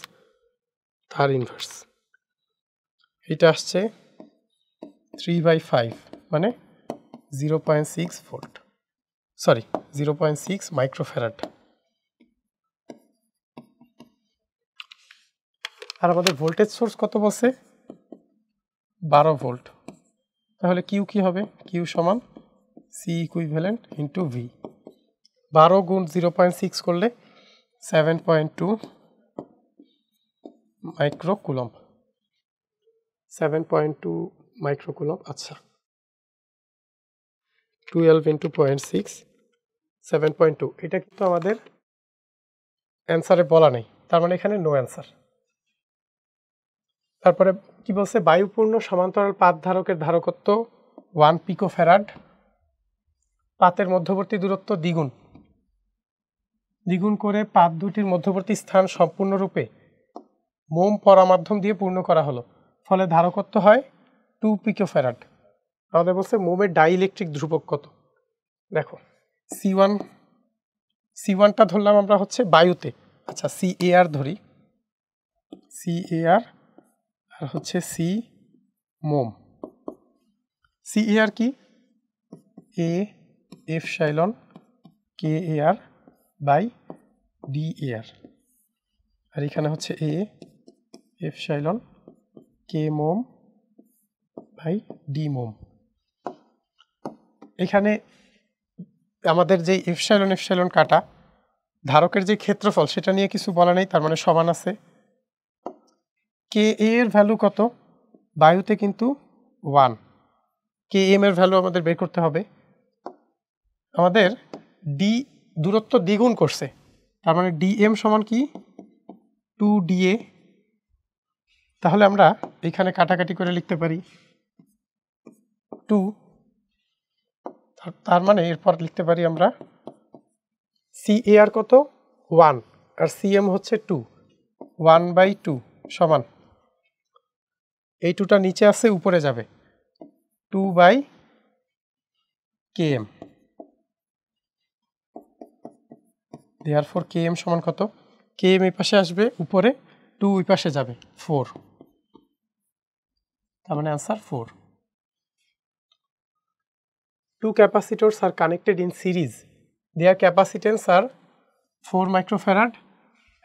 তার ইনভার্স। এটা আসছে 3/5 মানে 0.6 ভোল্ট, সরি 0.6 মাইক্রোফ্যারাড। আর আমাদের ভোল্টেজ সোর্স কত বলছে? 12 ভোল্ট। তাহলে কিউ কি হবে? কিউ সমান সি ইকুইভ্যালেন্ট ইন্টু ভি। 12 গুণ 0.6 করলে 7.2 মাইক্রোকুলম্ব। 7.2 মাইক্রোকুলম্ব। আচ্ছা, 12 ইন্টু 0.6 7.2। এটা কিন্তু আমাদের অ্যান্সারে বলা নেই, তার মানে এখানে নো অ্যান্সার। তারপরে কি বলছে? বায়ুপূর্ণ সমান্তরাল পাত ধারকের ধারকত্ব 1 পিকোফ্যারাড, পাতের মধ্যবর্তী দূরত্ব দ্বিগুণ করে পাত দুটির মধ্যবর্তী স্থান সম্পূর্ণরূপে মোম পরামাধ্যম দিয়ে পূর্ণ করা হলো, ফলে ধারকত্ব হয় 2 পিকোফ্যারাড। আমাদের বলছে মোমের ডাইইলেকট্রিক ধ্রুবক কত। দেখো C1টা ধরলাম আমরা হচ্ছে বায়ুতে। আচ্ছা, CAR ধরি, CAR আর হচ্ছে সি মোম। CAR কি? A epsilon KAR by DAR, আর এখানে হচ্ছে A এপসাইলন K মোম বাই D মোম। এখানে আমাদের যে এপসাইলন কাটা ধারকের যে ক্ষেত্রফল সেটা নিয়ে কিছু বলা নেই, তার মানে সমান আছে। কে এর ভ্যালু কত? বায়ুতে কিন্তু 1। km এর ভ্যালু আমাদের বের করতে হবে। আমাদের ডি দূরত্ব দ্বিগুণ করছে, তার মানে dm সমান কি 2da। তাহলে আমরা এখানে কাটাকাটি করে লিখতে পারি 2, তার মানে এরপর লিখতে পারি আমরা CAR কত 1 আর CM হচ্ছে 2, 1/2 সমান এই 2টা নিচে আসে উপরে যাবে 2/km। therefore km সমান কত, km এই পাশে আসবে উপরে, 2 ওই পাশে যাবে 4, তার মানে answer 4। Two capacitors are connected in series. Their capacitance are 4 microfarad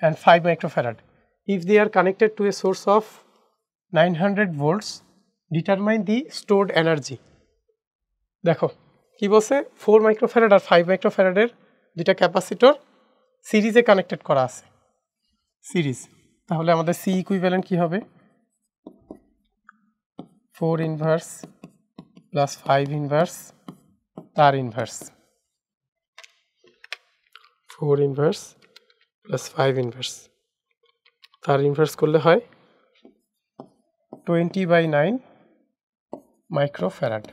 and 5 microfarad. If they are connected to a source of 900 volts, determine the stored energy. দেখো কি বলছে, 4 মাইক্রোফ্যারাড আর 5 মাইক্রোফ্যারাডের দুইটা ক্যাপাসিটর সিরিজে কানেক্টেড করা আছে, সিরিজ। তাহলে আমাদের সি ইকুইভ্যালেন্ট কি হবে, 4 ইনভার্স প্লাস 5 ইনভার্স তার ইনভার্স, 4 ইনভার্স প্লাস 5 ইনভার্স তার ইনভার্স করলে হয় 20/9 মাইক্রোফ্যারাড।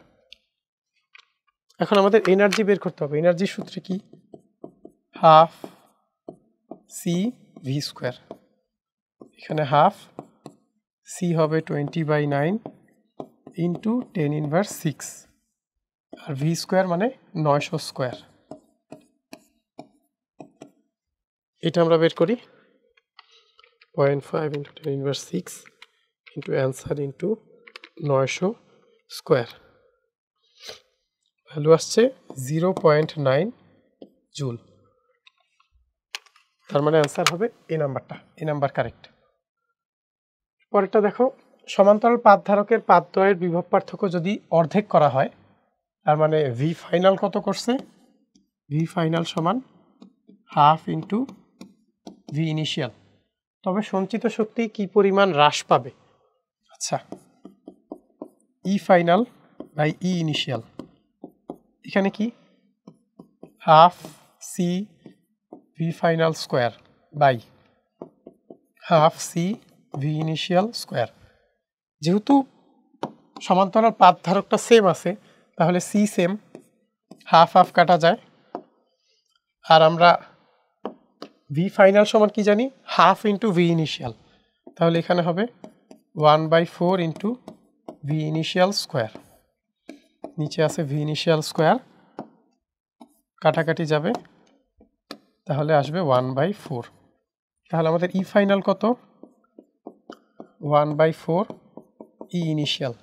এখন আমাদের এনার্জি বের করতে হবে। এনার্জির সূত্রে কি, হাফ সি ভি স্কোয়ার, এখানে হাফ সি হবে 20/9 ইন্টু 10 ইনভার্স 6 আর ভি স্কোয়ার মানে 900 স্কোয়ার। এটা আমরা বের করি 0.5 into 10 inverse 6 into answer into 900 square, value আসছে 0.9 জুল। তার মানে অ্যান্সার হবে এ নাম্বারটা, এ নাম্বার কারেক্ট। পরেরটা দেখো, সমান্তরাল পাত ধারকের পাতদ্বয়ের বিভব পার্থক্য যদি অর্ধেক করা হয়, তার মানে ভি ফাইনাল কত করছে, ভি ফাইনাল সমান হাফ ইন্টু ভি ইনিশিয়াল। তবে সঞ্চিত শক্তি কি পরিমাণ হ্রাস পাবে, আচ্ছা E final by E initial, এখানে কি half C V final square by half C V initial square. যেহেতু সমান্তরাল পাত ধারকটা সেম আছে, তাহলে সি সেম, হাফ হাফ কাটা যায়। আর আমরা ভি ফাইনাল সমান কি জানি, হাফ ইন্টু ভি ইনিশিয়াল, তাহলে এখানে হবে 1/4 ইন্টু ভি ইনিশিয়াল স্কোয়ার, নিচে আছে ভি ইনিশিয়াল স্কোয়ার, কাটাকাটি যাবে, তাহলে আসবে 1/4। তাহলে আমাদের ই ফাইনাল কত, 1/4 ই ইনিশিয়াল।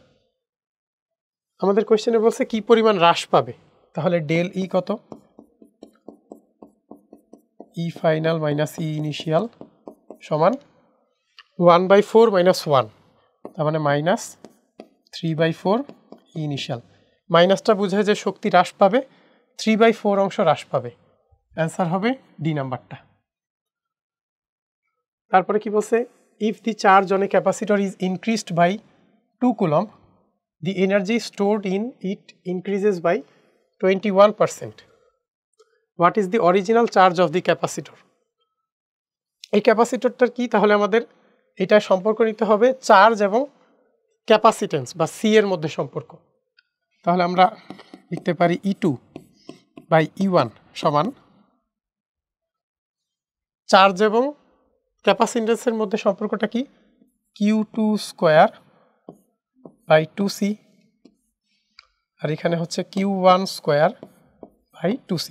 আমাদের কোয়েশ্চেনে বলছে কি পরিমাণ হ্রাস পাবে, তাহলে ডেল ই কত, ই ফাইনাল মাইনাস ই ইনিশিয়াল সমান 1/4 মাইনাস 1, তার মানে মাইনাস 3/4 ই ইনিশিয়াল। মাইনাসটা বোঝায় যে শক্তি হ্রাস পাবে, 3/4 অংশ হ্রাস পাবে, অ্যান্সার হবে ডি নাম্বারটা। তারপরে কি বলছে, if the charge on a capacitor is increased by 2 coulomb, the energy stored in it increases by 21%. What is the original charge of the capacitor? এই ক্যাপাসিটরটার কি, তাহলে আমাদের এটা সম্পর্ক নিতে হবে চার্জ এবং ক্যাপাসিটেন্স বা সি এর মধ্যে সম্পর্ক। তাহলে আমরা লিখতে পারি E2 বাই E1 সমান চার্জ এবং ক্যাপাসিটেন্সের মধ্যে সম্পর্কটা কি, Q2 স্কোয়ার বাই 2C, আর এখানে হচ্ছে Q1 স্কোয়ার বাই 2C।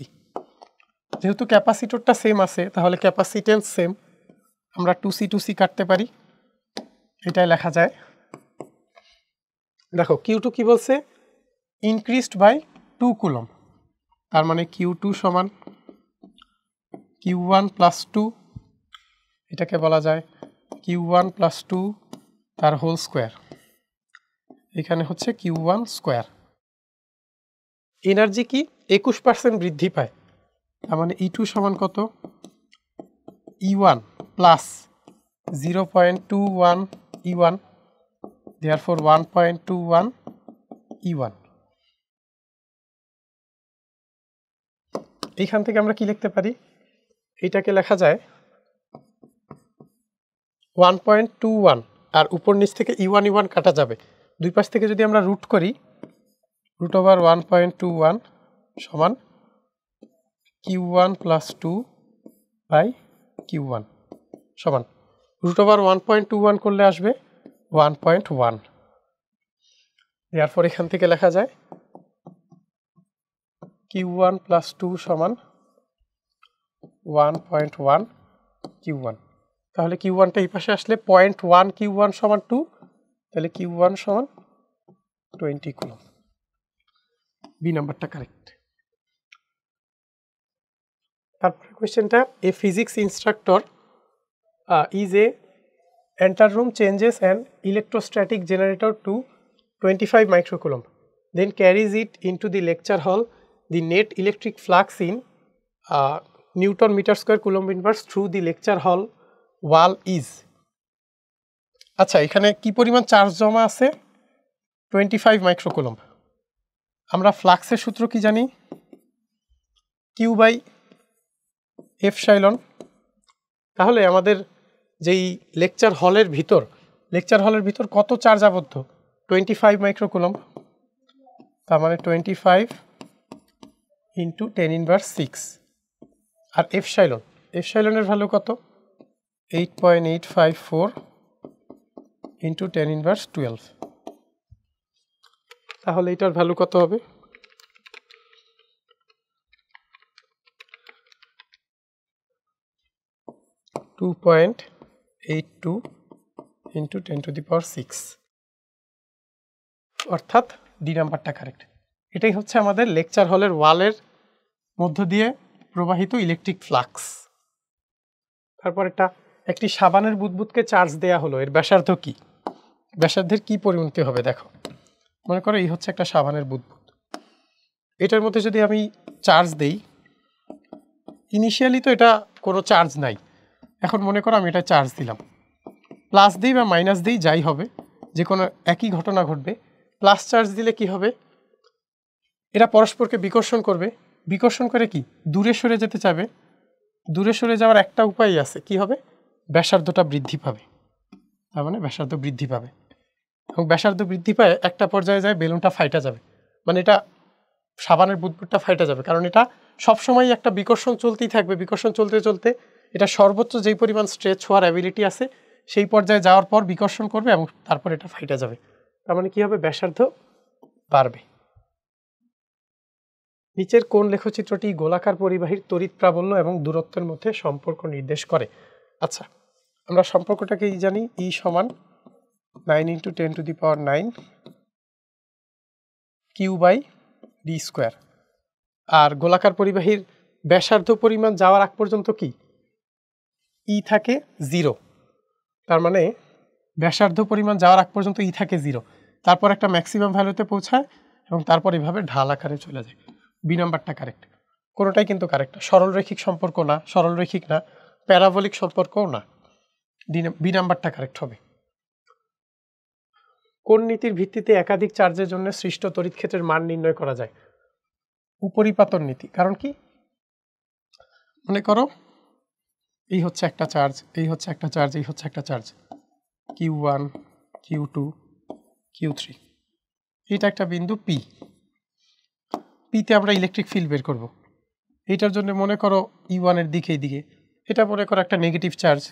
যেহেতু ক্যাপাসিটরটা সেম আছে, তাহলে ক্যাপাসিটেন্স সেম, আমরা 2C কাটতে পারি, এটাই লেখা যায়। দেখো Q2 কি বলছে, ইনক্রিজড বাই 2 কুলম্ব, তার মানে Q2 সমান Q1 প্লাস 2, এটাকে বলা যায় Q1 প্লাস 2 তার হোল স্কোয়ার, এখানে হচ্ছে Q1 স্কোয়ার। এনার্জি কি 21% বৃদ্ধি পায়, তার মানে E2 সমান কত, E1 plus 0.21 E1, therefore 1.21 E1। এইখান থেকে আমরা কি লিখতে পারি, এটাকে লেখা যায় 1.21, আর উপর নিচ থেকে E1 কাটা যাবে, দুই পাশ থেকে যদি আমরা রুট করি, রুট ওভার 1.21 সমান Q1 প্লাস 2 বাই Q1 সমান রুট ওভার 1.21 করলে আসবে 1.1। এরপর এখান থেকে লেখা যায় Q1 প্লাস 2 সমান 1.1 Q1। তাহলে Q1টা এই পাশে আসলে 0.1 Q1 সমান 2, তাহলে Q1 সমান 20 কুলম্ব। বি নাম্বারটা কারেক্ট। তারপরে কোয়েশ্চেনটা, a physics instructor is a enter room changes an electrostatic generator to 25 microcoulomb, then carries it into the lecture hall. The net electric flux in Newton meter square coulomb inverse through the lecture hall wall is। আচ্ছা, এখানে কি পরিমাণ charge জমা আছে, 25 microcoulomb. আমরা ফ্লাক্সের সূত্র কি জানি, কিউ বাই এপসাইলন। তাহলে আমাদের যেই লেকচার হলের ভিতর কত চার্জ আবদ্ধ, 25 মাইক্রোকুলম্ব, তার মানে 25 ইন্টু 10 ইনভার্স 6। আর এপসাইলনের ভ্যালু কত, 8.854 ইন্টু 10 ইনভার্স 12। তাহলে এটার ভ্যালু কত হবে, 2.82 ইন্টু 10 টু দি পাওয়ার 6, অর্থাৎ ডি নাম্বারটা কারেক্ট। এটাই হচ্ছে আমাদের লেকচার হলের ওয়ালের মধ্য দিয়ে প্রবাহিত ইলেকট্রিক ফ্লাক্স। তারপর একটি সাবানের বুদবুদকে চার্জ দেয়া হলো, এর ব্যাসার্ধ কি, ব্যাসার্ধের কি পরিমাণতে হবে দেখো। মনে করো এই হচ্ছে একটা সাবানের বুদবুদ, এটার মধ্যে যদি আমি চার্জ দেই, ইনিশিয়ালি তো এটা কোনো চার্জ নাই, এখন মনে করো আমি এটা চার্জ দিলাম, প্লাস দিই বা মাইনাস দিই যাই হবে, যে কোনো একই ঘটনা ঘটবে। প্লাস চার্জ দিলে কি হবে, এরা পরস্পরকে বিকর্ষণ করবে, বিকর্ষণ করে কি দূরে সরে যেতে চাবে, দূরে সরে যাওয়ার একটা উপায় আছে, কি হবে, ব্যাসার্ধটা বৃদ্ধি পাবে, তার মানে ব্যাসার্ধ বৃদ্ধি পাবে, এবং ব্যাসার্ধ বৃদ্ধি পায় একটা পর্যায়ে যায় বেলুনটা ফাইটা যাবে, মানে এটা সাবানের বুদবুদটা ফাইটা যাবে, কারণ এটা সবসময় একটা বিকর্ষণ চলতেই থাকবে, বিকর্ষণ চলতে চলতে এটা সর্বোচ্চ যেই পরিমাণ স্ট্রেচ হওয়ার অ্যাবিলিটি আছে সেই পর্যায়ে যাওয়ার পর বিকর্ষণ করবে এবং তারপর এটা ফাইটা যাবে, তার মানে কি হবে, ব্যাসার্ধ বাড়বে। নিচের কোন লেখচিত্রটি গোলাকার পরিবাহীর তড়িৎ প্রাবল্য এবং দূরত্বের মধ্যে সম্পর্ক নির্দেশ করে। আচ্ছা, আমরা সম্পর্কটাকে জানি, ই সমান 9 into 10 to the power 9 Q by D square. আর গোলাকার পরিবাহীর ব্যাসার্ধ পরিমাণ যাওয়ার আগ পর্যন্ত কি ই থাকে 0, তার মানে ব্যাসার্ধ পরিমাণ যাওয়ার আগ পর্যন্ত ই থাকে 0, তারপর একটা ম্যাক্সিমাম ভ্যালুতে পৌঁছায় এবং তারপর এভাবে ঢাল আকারে চলে যায়। বি নাম্বারটা কারেক্ট, কোনোটাই কিন্তু কারেক্ট, সরলরৈখিক সম্পর্ক না, সরলরৈখিক না, প্যারাবলিক সম্পর্কও না, বি নাম্বারটা কারেক্ট হবে। কোন নীতির ভিত্তিতে একাধিক চার্জের জন্য সৃষ্ট তড়িৎ ক্ষেত্রের মান নির্ণয় করা যায়, উপরিপাতন নীতি। কারণ কি, মনে করো এই হচ্ছে একটা চার্জ, এই হচ্ছে একটা চার্জ, এই হচ্ছে একটা চার্জ, Q1 Q2 Q3, এটা একটা বিন্দু পি, পিতে আমরা ইলেকট্রিক ফিল্ড বের করব। এইটার জন্য মনে করো E1 এর দিকে এইদিকে, এটা মনে করো একটা নেগেটিভ চার্জ,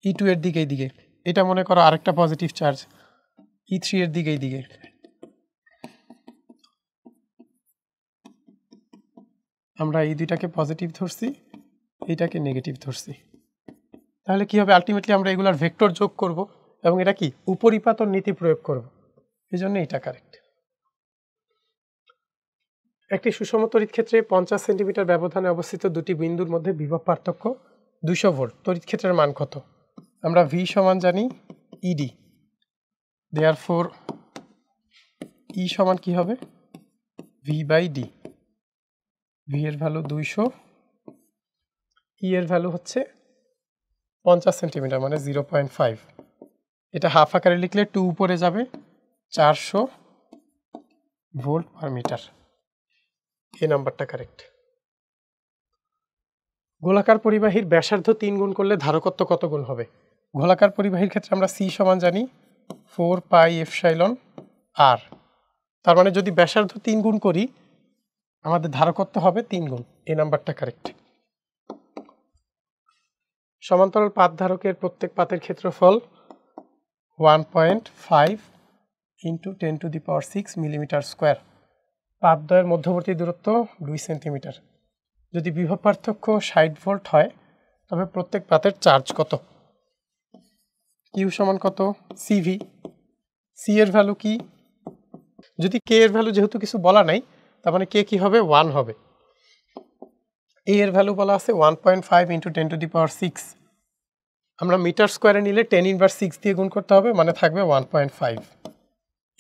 E2 এর দিকে এইদিকে, এটা মনে করো আরেকটা পজিটিভ চার্জ, E3 এর দিকে এইদিকে। আমরা এই দুইটাকে পজিটিভ ধরছি, এইটাকে নেগেটিভ ধরছি, তাহলে কি হবে, আলটিমেটলি আমরা এগুলার ভেক্টর যোগ করব এবং এটা কি উপরিপাতন নীতি প্রয়োগ করব, এই জন্য এটা কারেক্ট। একটি সুষম তড়িৎ ক্ষেত্রে 50 সেন্টিমিটার ব্যবধানে অবস্থিত দুটি বিন্দুর মধ্যে বিভব পার্থক্য 200 ভোল্ট, তড়িৎ ক্ষেত্রের মান কত। আমরা ভি সমান জানি ইডি, দেয়ারফর ই সমান কি হবে, ভি বাই ডি। ভি এর ভ্যালু 200, ই এর ভ্যালু হচ্ছে 50 সেন্টিমিটার মানে 0.5, এটা হাফ আকারে লিখলে 2 উপরে যাবে 400 ভোল্ট পার মিটার। এই নাম্বারটা কারেক্ট। গোলাকার পরিবাহীর ব্যাসার্ধ 3 গুণ করলে ধারকত্ব কত গুণ হবে? গোলাকার পরিবাহীর ক্ষেত্রে আমরা সি সমান জানি 4 পাই এপসাইলন আর। তার মানে যদি ব্যাসার্ধ 3 গুণ করি আমাদের ধারকত্ব হবে 3 গুণ। এই নাম্বারটা কারেক্ট। সমান্তরাল পাত ধারকের প্রত্যেক পাতের ক্ষেত্রফল 1.5 × 10⁶ মিলিমিটার স্কোয়ার। পাতদ্বয়ের মধ্যবর্তী দূরত্ব 2 সেন্টিমিটার। যদি বিভব পার্থক্য 60 ভোল্ট হয় তবে প্রত্যেক পাতের চার্জ কত? কিউ সমান কত? সিভি। সি এর ভ্যালু কি? যদি কে এর ভ্যালু যেহেতু কিছু বলা নাই তার মানে কে কি হবে? 1 হবে। এ এর ভ্যালু বলা আছে 1.5 × 10⁶। আমরা মিটার স্কোয়ারে নিলে 10⁻6 দিয়ে গুণ করতে হবে, মানে থাকবে 1.5।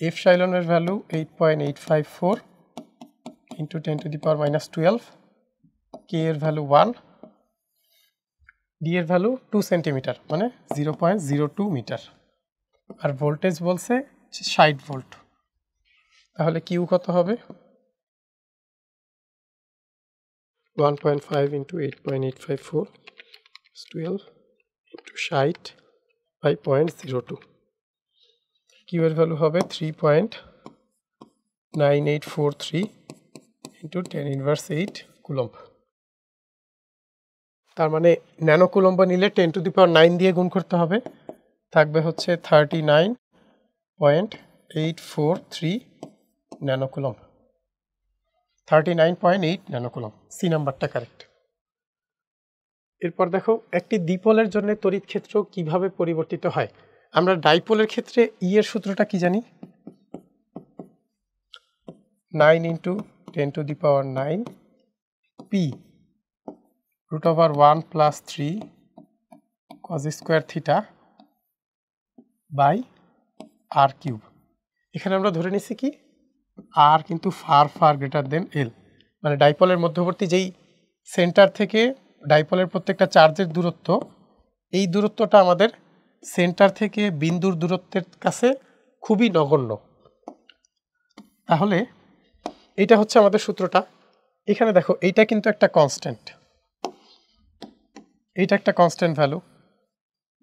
এপসাইলনের ভ্যালু 8.854 × 10⁻12। কে এর ভ্যালু 1, ডি এর ভ্যালু 2 সেন্টিমিটার মানে 0.02 মিটার, আর ভোল্টেজ বলছে 60 ভোল্ট। তাহলে কিউ কত হবে? 1.5 × 8.854 12 × 60 বাই 0.02। কিউ এর ভ্যালু হবে 3.9843 × 10⁻8 কুলম্ব। তার মানে ন্যানো কুলম্ব নিলে 10⁹ দিয়ে গুণ করতে হবে, থাকবে হচ্ছে 39.843 nano coulomb. 39.8 nano coulomb. C নাম্বারটা কারেক্ট। এরপর দেখো একটি দ্বিপোলের জন্য তড়িৎ ক্ষেত্র কিভাবে পরিবর্তিত হয়। আমরা ডাইপোলের ক্ষেত্রে ই এর সূত্রটা কি জানি? 9 × 10⁹ P √1 + 3 cos² θ by R cube. এখানে আমরা ধরে নিচ্ছি কি আর কিন্তু ফার গ্রেটার দেন এল, মানে ডাইপোলের মধ্যবর্তী যেই সেন্টার থেকে ডাইপোলের প্রত্যেকটা চার্জের দূরত্ব, এই দূরত্বটা আমাদের সেন্টার থেকে বিন্দুর দূরত্বের কাছে খুবই নগণ্য। তাহলে এটা হচ্ছে আমাদের সূত্রটা। এখানে দেখো এইটা কিন্তু একটা কনস্ট্যান্ট, এইটা একটা কনস্ট্যান্ট ভ্যালু।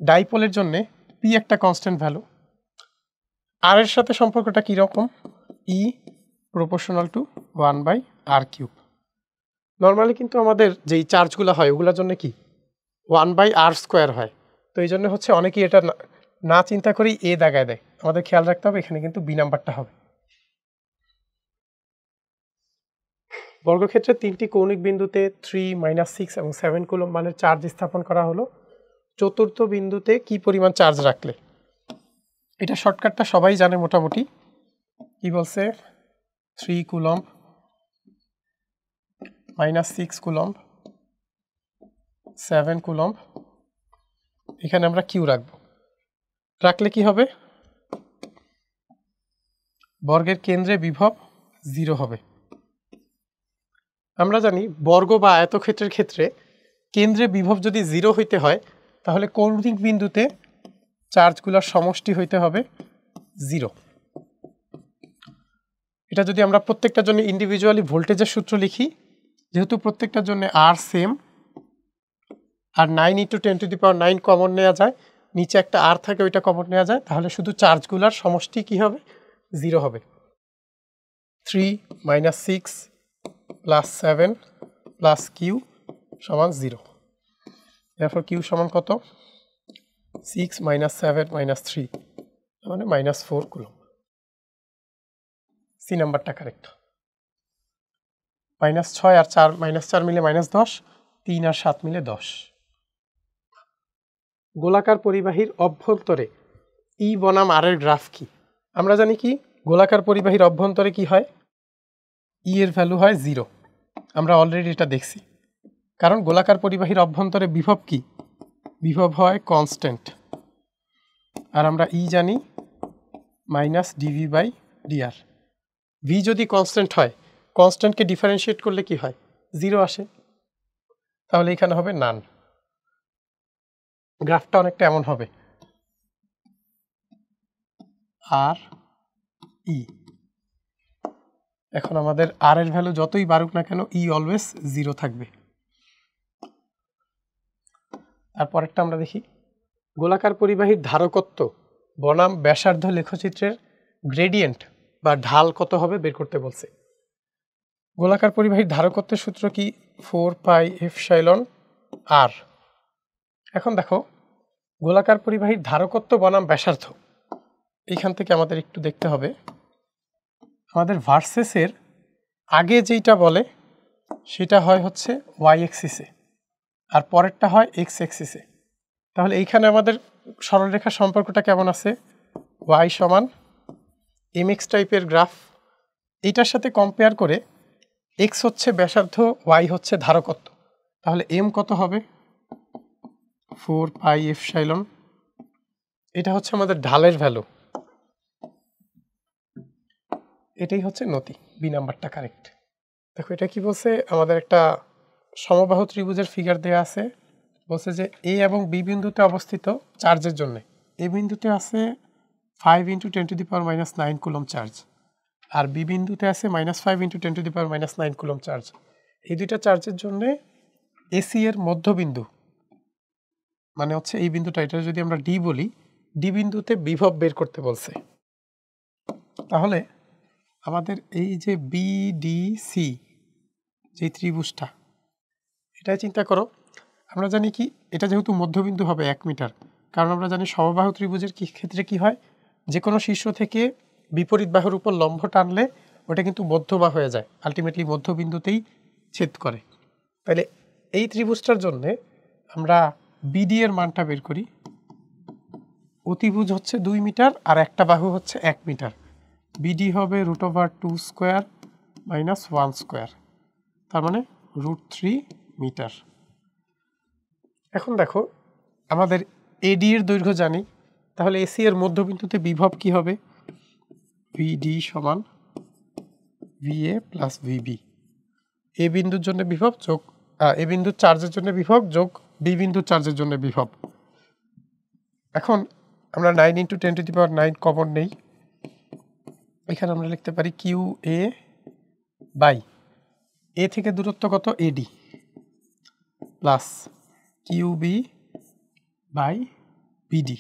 ডাইপোলের জন্য পি একটা কনস্ট্যান্ট ভ্যালু। আর এর সাথে সম্পর্কটা কীরকম? ই প্রপোর্শনাল টু 1/r³। নর্মালি কিন্তু আমাদের যেই চার্জগুলো হয় ওগুলোর জন্য কি 1/r² হয়। তো এই জন্য হচ্ছে অনেকেই এটা না চিন্তা করেই এ দাগায় দেয়। আমাদের খেয়াল রাখতে হবে এখানে কিন্তু বি নাম্বারটা হবে। বর্গক্ষেত্রে 3টি কৌণিক বিন্দুতে 3, -6 এবং 7 কুলম্ব মানের চার্জ স্থাপন করা হলো। চতুর্থ বিন্দুতে কি পরিমাণ চার্জ রাখলে? এটা শর্টকাটটা সবাই জানে মোটামুটি। কি বলছে? 3 কুলম্ব, -6 কুলম্ব, 7 কুলম্ব। এখানে আমরা কিউ রাখবো। রাখলে কি হবে? বর্গের কেন্দ্রে বিভব 0 হবে। আমরা জানি বর্গ বা আয়তক্ষেত্রের ক্ষেত্রে কেন্দ্রে বিভব যদি 0 হইতে হয় তাহলে কৌণিক বিন্দুতে চার্জগুলোর সমষ্টি হইতে হবে 0। এটা যদি আমরা প্রত্যেকটার জন্য ইন্ডিভিজুয়ালি ভোল্টেজের সূত্র লিখি, যেহেতু প্রত্যেকটার জন্য আর সেম আর 9 × 10⁹ কমন নেওয়া যায়, নিচে একটা আর থাকে ওইটা কমন নেওয়া যায়, তাহলে শুধু চার্জগুলোর সমষ্টি কি হবে? 0 হবে। 3 - 6 + 7 + কিউ সমান 0। এরপর কিউ সমান কত? 6 - 7 - 3 মানে -4 কুলম্ব। সি নাম্বারটা কারেক্ট। -6 আর 4 -4 মিলে -10, 3 আর 7 মিলে 10। গোলাকার পরিবাহীর অভ্যন্তরে ই বনাম আর এর গ্রাফ কি? আমরা জানি কি গোলাকার পরিবাহীর অভ্যন্তরে কি হয়? ই এর ভ্যালু হয় 0। আমরা অলরেডি এটা দেখছি, কারণ গোলাকার পরিবাহীর অভ্যন্তরে বিভব কি? বিভব হয় কনস্ট্যান্ট, আর আমরা ই জানি -dV/dr। ভি যদি কনস্ট্যান্ট হয়, কনস্ট্যান্টকে ডিফারেন্সিয়েট করলে কি হয়? 0 আসে। তাহলে এখানে হবে নান। গ্রাফটা অনেকটা এমন হবে। আর ই। এখন আমাদের আর এর ভ্যালু যতই বাড়ুক না কেন ই অলওয়েজ 0 থাকবে। তারপরেরটা আমরা দেখি, গোলাকার পরিবাহীর ধারকত্ব বনাম ব্যাসার্ধ লেখচিত্রের গ্রেডিয়েন্ট বা ঢাল কত হবে বের করতে বলছে। গোলাকার পরিবাহীর ধারকত্বের সূত্র কি 4 পাই এপসাইলন আর। এখন দেখো গোলাকার পরিবাহীর ধারকত্ব বনাম ব্যাসার্ধ, এইখান থেকে আমাদের একটু দেখতে হবে আমাদের ভার্সেসের আগে যেটা বলে সেটা হয় হচ্ছে ওয়াই এক্সিসে আর পরেরটা হয় এক্স এক্সিসে। তাহলে এইখানে আমাদের সরলরেখার সম্পর্কটা কেমন আছে, ওয়াই সমান এম এক্স টাইপের গ্রাফ, এইটার সাথে কম্পেয়ার করে এক্স হচ্ছে ব্যাসার্ধ, ওয়াই হচ্ছে ধারকত্ব, তাহলে এম কত হবে 4 পাই এপসাইলন, এটা হচ্ছে আমাদের ঢালের ভ্যালু, এটাই হচ্ছে নতি, বি নাম্বারটা কারেক্ট। দেখো এটা কি বলছে, আমাদের একটা সমবাহু ত্রিভুজের ফিগার দেওয়া আছে, বলছে যে এ এবং বি বিন্দুতে অবস্থিত চার্জের জন্য এ বিন্দুতে আছে 5 × 10⁻⁹ কুলম চার্জ আর বি বিন্দুতে আছে -5 × 10⁻⁹ কুলম চার্জ। এই দুইটা চার্জের জন্য এসি এর মধ্যবিন্দু মানে হচ্ছে এই বিন্দুটা, এটা যদি আমরা ডি বলি, ডি বিন্দুতে বিভব বের করতে বলছে। তাহলে আমাদের এই যে বিডিসি যে ত্রিভুজটা, এটাই চিন্তা করো, আমরা জানি কি এটা যেহেতু মধ্যবিন্দু হবে 1 মিটার, কারণ আমরা জানি সমবাহু ত্রিভুজের ক্ষেত্রে কি হয়, যে কোনো শীর্ষ থেকে বিপরীত বাহুর উপর লম্ব টানলে ওটা কিন্তু মধ্যমা হয়ে যায়, আলটিমেটলি মধ্যবিন্দুতেই ছেদ করে। তাহলে এই ত্রিভুজটার জন্যে আমরা বিডি এর মানটা বের করি, অতিভুজ হচ্ছে 2 মিটার আর একটা বাহু হচ্ছে 1 মিটার, বিডি হবে √2² - 1², তার মানে √3 মিটার। এখন দেখো আমাদের এডি এর দৈর্ঘ্য জানি, তাহলে এসি এর মধ্যবিন্দুতে বিভব কি হবে, ভিডি সমান ভিএ প্লাস ভিবি, এ বিন্দুর জন্য বিভব যোগ এ বিন্দুর চার্জের জন্য বিভব যোগ বি বিন্দুর চার্জের জন্য বিভব। এখন আমরা 9 × 10⁹ কমন নেই, এখানে আমরা লিখতে পারি কিউ এ বাই এ থেকে দূরত্ব কত AD plus Q B by BD,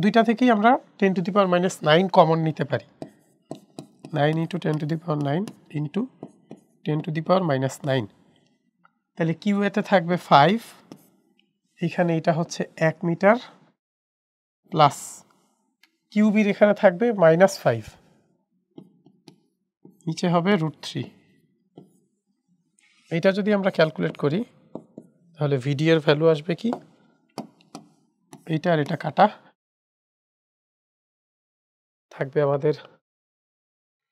দুইটা থেকেই আমরা 10⁻⁹ কমন নিতে পারি, 9 × 10⁹ ইন্টু 10⁻⁹, তাহলে কিউ এতে থাকবে 5, এখানে এটা হচ্ছে 1 মিটার প্লাস কিউবির এখানে থাকবে -5, নিচে হবে √3। এটা যদি আমরা ক্যালকুলেট করি তাহলে ভিডি এর ভ্যালু আসবে কি, এইটা আর এটা কাটা থাকবে আমাদের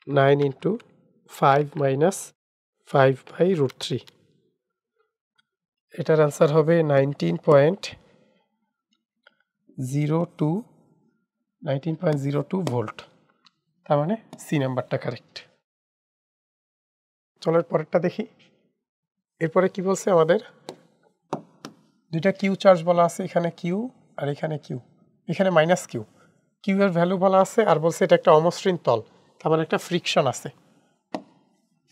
9 × 5 - 5/√3, এটার আনসার হবে 19.02 ভোল্ট, তার মানে সি নাম্বারটা কারেক্ট। চলো পরেরটা দেখি। এরপরে কি বলছে, আমাদের দুইটা কিউ চার্জ বলা আছে, এখানে কিউ আর এখানে কিউ, এখানে -কিউ, কিউ এর ভ্যালু বলা আছে আর বলছে এটা একটা অমসৃণ তল, তার মানে একটা ফ্রিকশন আছে,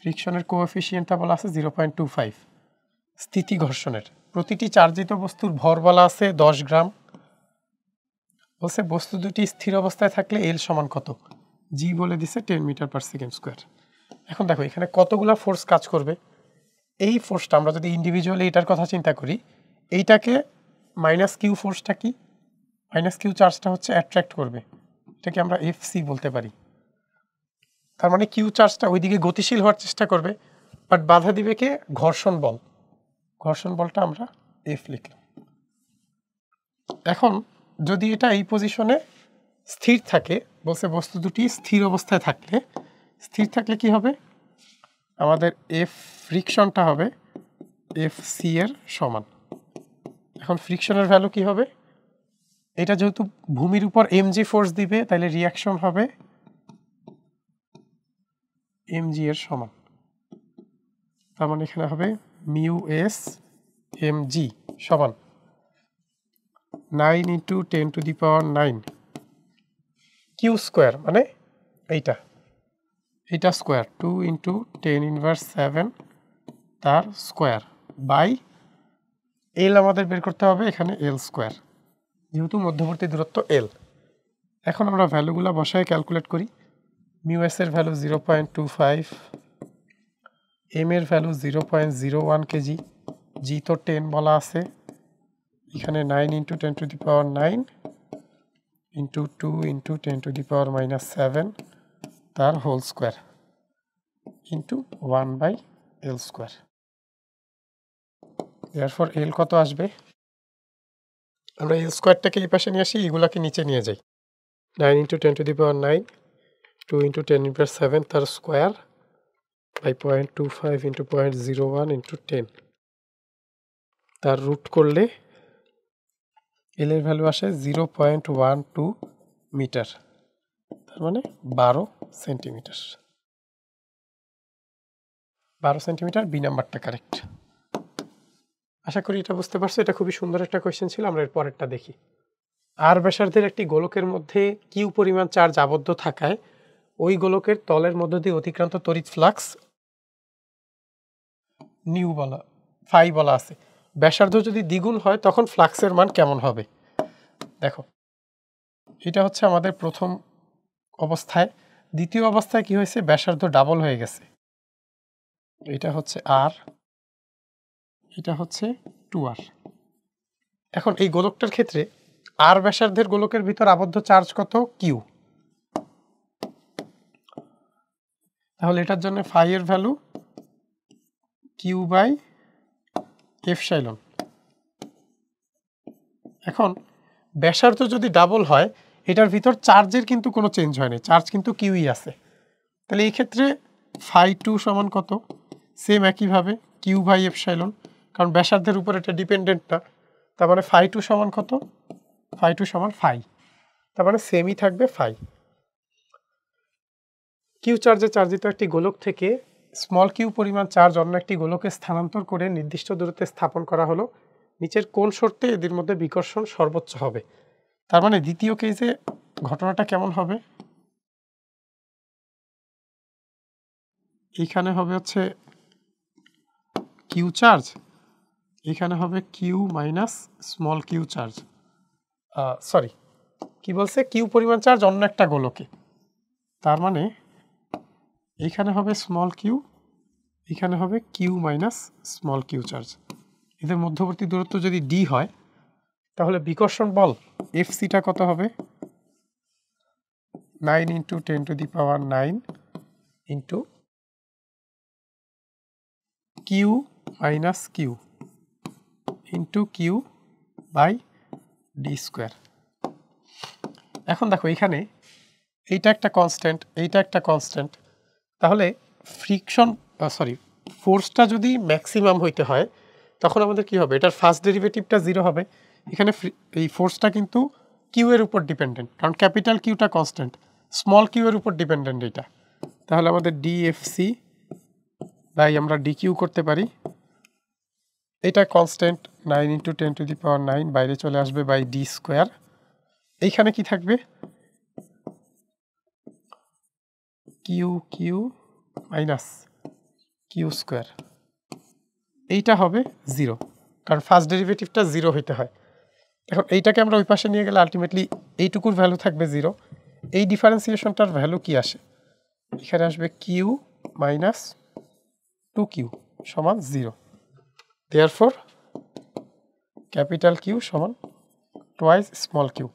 ফ্রিকশনের কোএফিসিয়েন্টটা বলা আছে 0.25, স্থিতি ঘর্ষণের প্রতিটি চার্জিত বস্তুর ভর বলা আছে 10 গ্রাম, বলছে বস্তু দুটি স্থির অবস্থায় থাকলে এল সমান কত, জি বলে দিছে 10 মিটার/সেকেন্ড স্কয়ার। এখন দেখো এখানে কতগুলা ফোর্স কাজ করবে, এই ফোর্সটা আমরা যদি ইন্ডিভিজুয়ালি এটার কথা চিন্তা করি, এইটাকে -কিউ ফোর্সটা কি, -কিউ চার্জটা হচ্ছে অ্যাট্রাক্ট করবে, এটাকে আমরা এফসি বলতে পারি, তার মানে কিউ চার্জটা ওইদিকে গতিশীল হওয়ার চেষ্টা করবে, বাট বাধা দিবে কে, ঘর্ষণ বল, ঘর্ষণ বলটা আমরা এফ লিখলাম। এখন যদি এটা এই পজিশনে স্থির থাকে, বলছে বস্তু দুটি স্থির অবস্থায় থাকলে, স্থির থাকলে কি হবে, আমাদের এফ ফ্রিকশনটা হবে এফ সি এর সমান। এখন ফ্রিকশনের ভ্যালু কি হবে, এটা যেহেতু ভূমির উপর এমজি ফোর্স দিবে, তাহলে রিয়াকশন হবে এমজি এর সমান, তার মানে এখানে হবে μs mg সমান 9 ইন্টু 10⁹9 কিউ স্কোয়ার মানে এইটা স্কোয়ার 2 ইন্টু 10⁻7 তার স্কোয়ার বাই এল আমাদের বের করতে হবে এখানে এল স্কোয়ার, যেহেতু মধ্যবর্তী দূরত্ব এল। এখন আমরা ভ্যালুগুলো বসায় ক্যালকুলেট করি। মিউ এর ভ্যালু 0.25, এম এর ভ্যালু 0.01 কেজি, জি তো 10 বলা আছে, এখানে 9 ইন্টু 10⁹9 ইন্টু 2 ইন্টু 10⁻7 তার whole square into 1/L square. এরপর এল কত আসবে, আমরা এল স্কোয়ারটাকে এই পাশে নিয়ে আসি, এগুলাকে নিচে নিয়ে যাই। 9 ইন্টু 10⁹9 2 ইন্টু 10⁻7 তার স্কোয়ার বাই 0.25 ইন্টু 0.01 ইন্টু 10 তার রুট করলে এল এর ভ্যালু আসে 0.12 মিটার, তার মানে 12 সেন্টিমিটার। 12 সেন্টিমিটার, বি নাম্বারটা কারেক্ট। আশা করি এটা বুঝতে পারছো। এটা খুবই সুন্দর একটা কোয়েশ্চেন ছিল। আমরা এর পরেরটা দেখি। আর ব্যাসার্ধের একটি গোলকের মধ্যে কিউ পরিমাণ চার্জ আবদ্ধ থাকায় ওই গোলকের তলের মধ্য দিয়ে অতিক্রান্ত তড়িৎ ফ্লাক্স ফাই বলা আছে। ব্যাসার্ধ যদি দ্বিগুণ হয় তখন ফ্লাক্সের মান কেমন হবে? দেখো, এটা হচ্ছে আমাদের প্রথম অবস্থায়। দ্বিতীয় অবস্থায় কি হয়েছে, ব্যাসার্ধ ডাবল হয়ে গেছে। এটা হচ্ছে আর, এটা হচ্ছে 2r। এখন এই গোলকটার ক্ষেত্রে আর ব্যাসার্ধের গোলকের ভিতর আবদ্ধ চার্জ কত, কিউ। তাহলে এটার জন্য ফাই এর ভ্যালু কিউ বাই এপসাইলন। এখন ব্যাসার্ধ যদি ডাবল হয়, এটার ভিতর চার্জের কিন্তু কোনো চেঞ্জ হয়নি, চার্জ কিন্তু কিউই আছে। তাহলে এই ক্ষেত্রে ফাই 2 সমান কত, সেম একইভাবে কিউ বাই এপসাইলন, কারণ ব্যাসার্ধের উপর এটা ডিপেন্ডেন্ট না। তার মানে ফাই 2 সমান কত, ফাই 2 সমান ফাই, তার মানে সেমই থাকবে ফাই। কিউ চার্জে চার্জিত একটি গোলক থেকে স্মল কিউ পরিমাণ চার্জ অন্য একটি গোলকে স্থানান্তর করে নির্দিষ্ট দূরত্বে স্থাপন করা হলো। নিচের কোন শর্তে এদের মধ্যে বিকর্ষণ সর্বোচ্চ হবে? তার মানে দ্বিতীয় কেসে ঘটনাটা কেমন হবে, এইখানে হবে হচ্ছে কিউ চার্জ, এখানে হবে Q minus small Q charge, sorry কি বলছে, কিউ পরিমাণ চার্জ অন্য একটা গোলকে। তার মানে এইখানে হবে স্মল কিউ, এখানে হবে Q minus small Q charge. এদের মধ্যবর্তী দূরত্ব যদি ডি হয়, তাহলে বিকর্ষণ বল এফ সিটা কত হবে, 9 into 10⁹9 into Q minus Q into Q by D square. এখন দেখো এখানে এইটা একটা কনস্ট্যান্ট, এইটা একটা কনস্ট্যান্ট, তাহলে ফোর্সটা যদি ম্যাক্সিমাম হইতে হয় তখন আমাদের কি হবে, এটার ফার্স্ট ডেরিভেটিভটা 0 হবে। এখানে এই ফোর্সটা কিন্তু কিউ এর উপর ডিপেন্ডেন্ট, কারণ ক্যাপিটাল কিউটা কনস্ট্যান্ট, স্মল কিউ এর উপর ডিপেন্ডেন্ট এটা। তাহলে আমাদের ডিএফসি বাই আমরা ডিকিউ করতে পারি, এটা কনস্ট্যান্ট 9 ইন্টু 10⁹9 বাইরে চলে আসবে বাই ডি স্কোয়ার। এইখানে কি থাকবে, Q Q minus Q square, এইটা হবে 0, কারণ ফার্স্ট ডেরিভেটিভটা 0 হইতে হয়। এখন এইটাকে আমরা ওই পাশে নিয়ে গেলে আলটিমেটলি এইটুকুর ভ্যালু থাকবে 0। এই ডিফারেন্সিয়েশনটার ভ্যালু কি আসে, এখানে আসবে কিউ মাইনাস 2কিউ সমান 0। দেয়ারফর ক্যাপিটাল কিউ সমান টোয়াইস স্মল কিউ।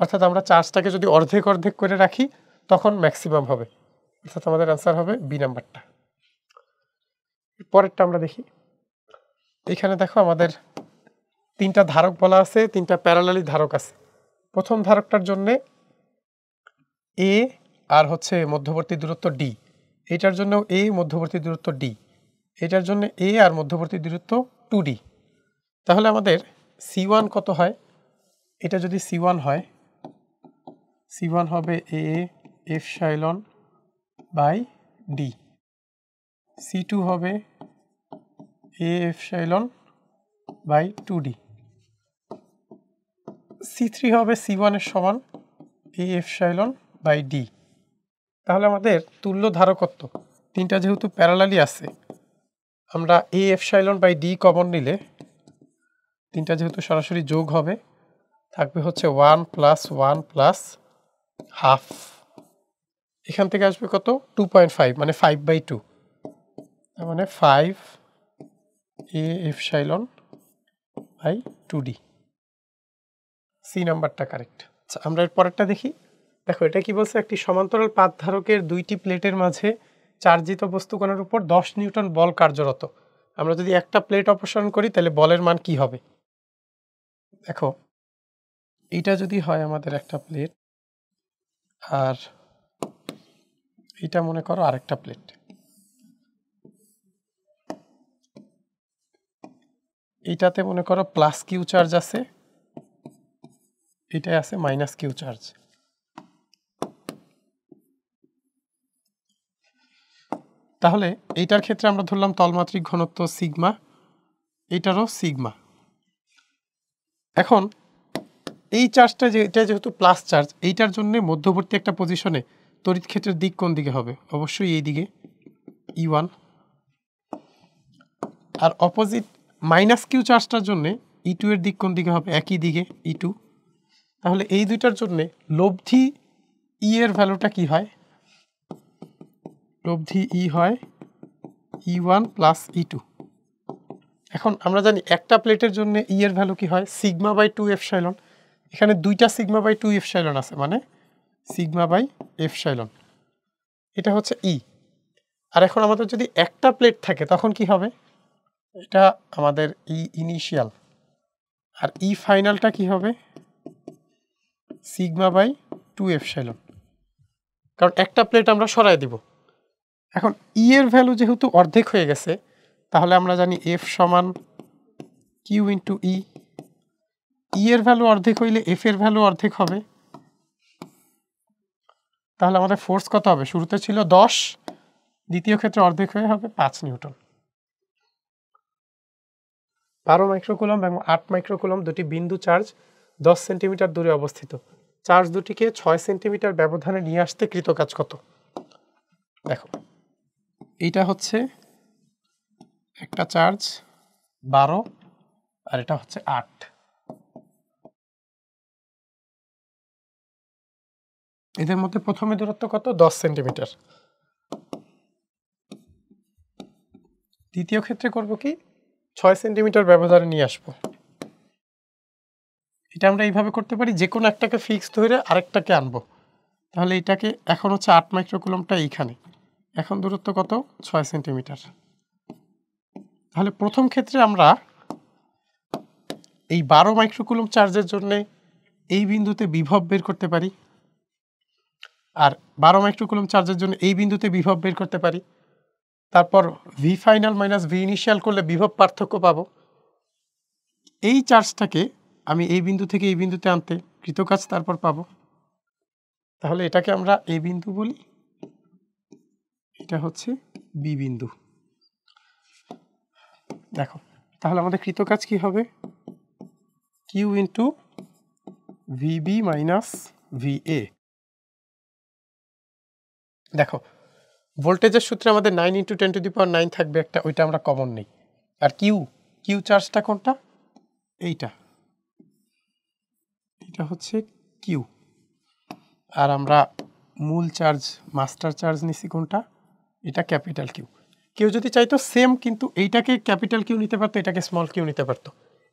অর্থাৎ আমরা চার্জটাকে যদি অর্ধেক অর্ধেক করে রাখি তখন ম্যাক্সিমাম হবে, অর্থাৎ আমাদের অ্যান্সার হবে বি নাম্বারটা। পরেরটা আমরা দেখি। এখানে দেখো আমাদের 3টা ধারক বলা আছে, 3টা প্যারালালি ধারক আছে। প্রথম ধারকটার জন্যে এ আর হচ্ছে মধ্যবর্তী দূরত্ব ডি, এটার জন্য এ মধ্যবর্তী দূরত্ব ডি, এটার জন্য এ আর মধ্যবর্তী দূরত্ব 2d। তাহলে আমাদের C1 কত হয়, এটা যদি C1 হয়, C1 হবে এ এপসাইলন বাই ডি, C2 হবে এ এপসাইলন বাই 2d, C3 হবে C1 এর সমান A এপসাইলন বাই D। তাহলে আমাদের তুল্য ধারকত্ব তিনটা যেহেতু প্যারালালি আছে, আমরা A epsilon by D common নিলে তিনটা যেহেতু সরাসরি যোগ হবে, থাকবে হচ্ছে 1 প্লাস 1 প্লাস হাফ। এখান থেকে আসবে কত 2.5 মানে 5/2, তার মানে 5 A epsilon by 2D। C নাম্বারটা কারেক্ট। আচ্ছা, আমরা এর পরেরটা দেখি। দেখো এটা কি বলছে, একটি সমান্তরাল পাত ধারকের দুইটি প্লেটের মাঝে চার্জিত বস্তুকণার উপর 10 নিউটন বল কার্যরত। আমরা যদি একটা প্লেট অপসারণ করি তাহলে বলের মান কি হবে? দেখো এইটা যদি হয় আমাদের একটা প্লেট, আর এটা মনে করো আরেকটা প্লেট, এইটাতে মনে করো প্লাস কিউ চার্জ আছে, এটাই আছে মাইনাস কিউ চার্জ। তাহলে এইটার ক্ষেত্রে আমরা ধরলাম তলমাত্রিক ঘনত্ব সিগমা, এইটারও সিগমা। এখন এই চার্জটা এটা যেহেতু প্লাস চার্জ, এইটার জন্য মধ্যবর্তী একটা পজিশনে তড়িৎ ক্ষেত্রের দিক কোন দিকে হবে? অবশ্যই এই দিকে E1। আর অপোজিট মাইনাস কিউ চার্জটার জন্য E2 এর দিক কোন দিকে হবে? একই দিকে E2। তাহলে এই দুইটার জন্য লব্ধি E এর ভ্যালুটা কি হয়? লব্ধি E হয় E1 প্লাস E2। এখন আমরা জানি একটা প্লেটের জন্য E এর ভ্যালু কি হয়? Sigma by 2 epsilon. এখানে দুইটা সিগমা বাই 2 এপসাইলন আছে, মানে সিগমা বাই এপসাইলন, এটা হচ্ছে E। আর এখন আমাদের যদি একটা প্লেট থাকে তখন কি হবে? এটা আমাদের E ইনিশিয়াল, আর E ফাইনালটা কি হবে? সিগমা বাই 2 এপসাইলন, কারণ একটা প্লেট আমরা সরাই দিব। এখন E এর ভ্যালু যেহেতু অর্ধেক হয়ে গেছে, তাহলে আমরা জানি F সমান কিউ ইন্টু E। E এর ভ্যালু অর্ধেক হইলে F এর ভ্যালু অর্ধেক হবে। তাহলে আমাদের ফোর্স কত হবে? শুরুতে ছিল 10, দ্বিতীয় ক্ষেত্রে অর্ধেক হয়ে হবে 5 নিউটন। 12 মাইক্রোকুলম এবং 8 মাইক্রোকুলম দুটি বিন্দু চার্জ 10 সেন্টিমিটার দূরে অবস্থিত। চার্জ দুটিকে 6 সেন্টিমিটার ব্যবধানে নিয়ে আসতে কৃত কাজ কত? দেখো এইটা হচ্ছে একটা চার্জ 12 আর এটা হচ্ছে 8। এদের মধ্যে প্রথমে দূরত্ব কত? 10 সেন্টিমিটার। দ্বিতীয় ক্ষেত্রে করব কি, 6 সেন্টিমিটার ব্যবধানে নিয়ে আসবো। এটা আমরা এইভাবে করতে পারি, যে কোনো একটাকে ফিক্স ধরে আরেকটাকে আনবো। তাহলে এটাকে এখন হচ্ছে 8 মাইক্রোকুলমটা এইখানে, এখন দূরত্ব কত? 6 সেন্টিমিটার। তাহলে প্রথম ক্ষেত্রে আমরা এই 12 মাইক্রোকুলম চার্জের জন্য এই বিন্দুতে বিভব বের করতে পারি, আর 12 মাইক্রোকুলম চার্জের জন্য এই বিন্দুতে বিভব বের করতে পারি। তারপর V final minus V initial করলে বিভব পার্থক্য পাবো। এই চার্জটাকে আমি এই বিন্দু থেকে এই বিন্দুতে আনতে কৃতকাজ তারপর পাবো। তাহলে এটাকে আমরা এ বিন্দু বলি, এটা হচ্ছে বি বিন্দু। দেখো তাহলে আমাদের কৃতকাজ কি হবে? Q into VB minus VA. দেখো ভোল্টেজের সূত্রে আমাদের 9 × 10⁹ থাকবে একটা, ওইটা আমরা কমন নেই। আর কিউ চার্জটা কোনটা? এইটা হচ্ছে কিউ। আর আমরা মূল চার্জ মাস্টার চার্জ নিছি কোনটা? এটা ক্যাপিটাল কিউ। কেউ যদি চাইতো সেম কিন্তু এইটাকে ক্যাপিটাল কিউ নিতে পারতো, এটাকে স্মল কিউ নিতে পারতো,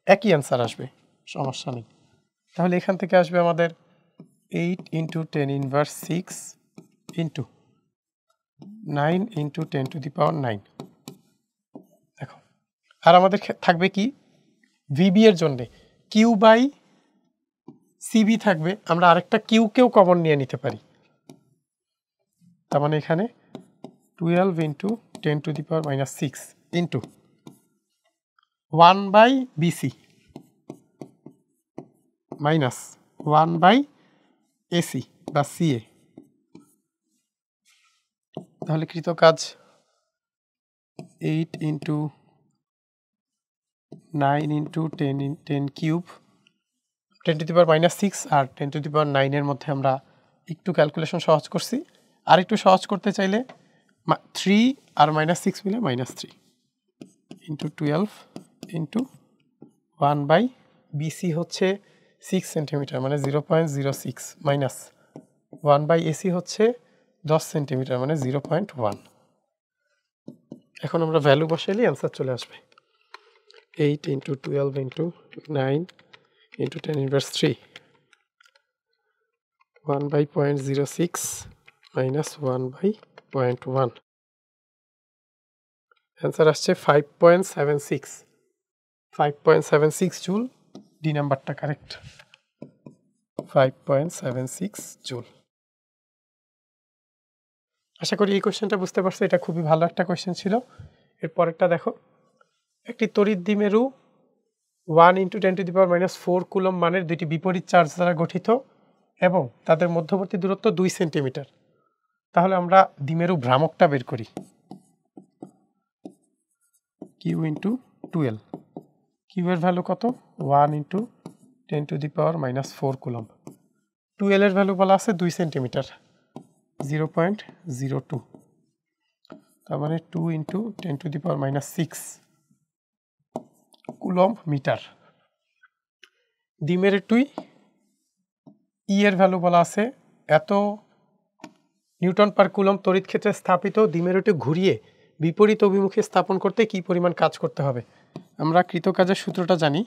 একই অ্যান্সার আসবে, সমস্যা নেই। তাহলে এখান থেকে আসবে আমাদের 8 × 10⁻6 ইন্টু 9 × 10⁹। দেখো আর আমাদের থাকবে কি? ভিবি এর জন্যে কিউ বাই সিবি থাকবে, আমরা আরেকটা কিউকেও কমন নিয়ে নিতে পারি। তার মানে এখানে 12 × 10⁻6 ইন্টু 1/BC মাইনাস 1/AC বা CA। তাহলে কৃত কাজ 8 × 9 × 10 কিউব, 10⁻⁻6 আর 10⁻⁹ মধ্যে আমরা একটু ক্যালকুলেশন সহজ করছি। আর একটু সহজ করতে চাইলে 3 আর -6 মিলে -3 ইন্টু 12 ইন্টু 1/BC হচ্ছে 6 সেন্টিমিটার মানে 0.06 মাইনাস 1/AC হচ্ছে 10 সেন্টিমিটার মানে 0.1। এখন আমরা ভ্যালু বসাইলে অ্যান্সার চলে আসবে 8 into 12 into 9 into 10⁻³ 1/0.06 minus 1/0.1। Answer আসছে 5.76 জুল। ডি নাম্বারটা কারেক্ট, 5.76 জুল। আশা করি এই কোয়েশ্চেনটা বুঝতে পারছো, এটা খুবই ভালো একটা কোয়েশ্চেন ছিল। এরপরেরটা দেখো, একটি তড়িৎ দ্বিমেরু 1 × 10⁻⁻4 কুলম্ব মানের দুইটি বিপরীত চার্জ দ্বারা গঠিত এবং তাদের মধ্যবর্তী দূরত্ব 2 সেন্টিমিটার। তাহলে আমরা দ্বিমেরু ভ্রামকটা বের করি, Q × 12। কিউ এর ভ্যালু কত? 1 × 10⁻⁻4 কুলম্ব। 12 এর ভ্যালু বলা আছে 2 সেন্টিমিটার 0.02, তার মানে 2 × 10⁻⁻6 কুলম্ব মিটার। দ্বিমেরুটি ই এর ভ্যালু বলা আছে এত নিউটন পার কুলম্ব তড়িৎ ক্ষেত্রে স্থাপিত দ্বিমেরুটি ঘুরিয়ে বিপরীত অভিমুখে স্থাপন করতে কি পরিমাণ কাজ করতে হবে? আমরা কৃতকাজের সূত্রটা জানি,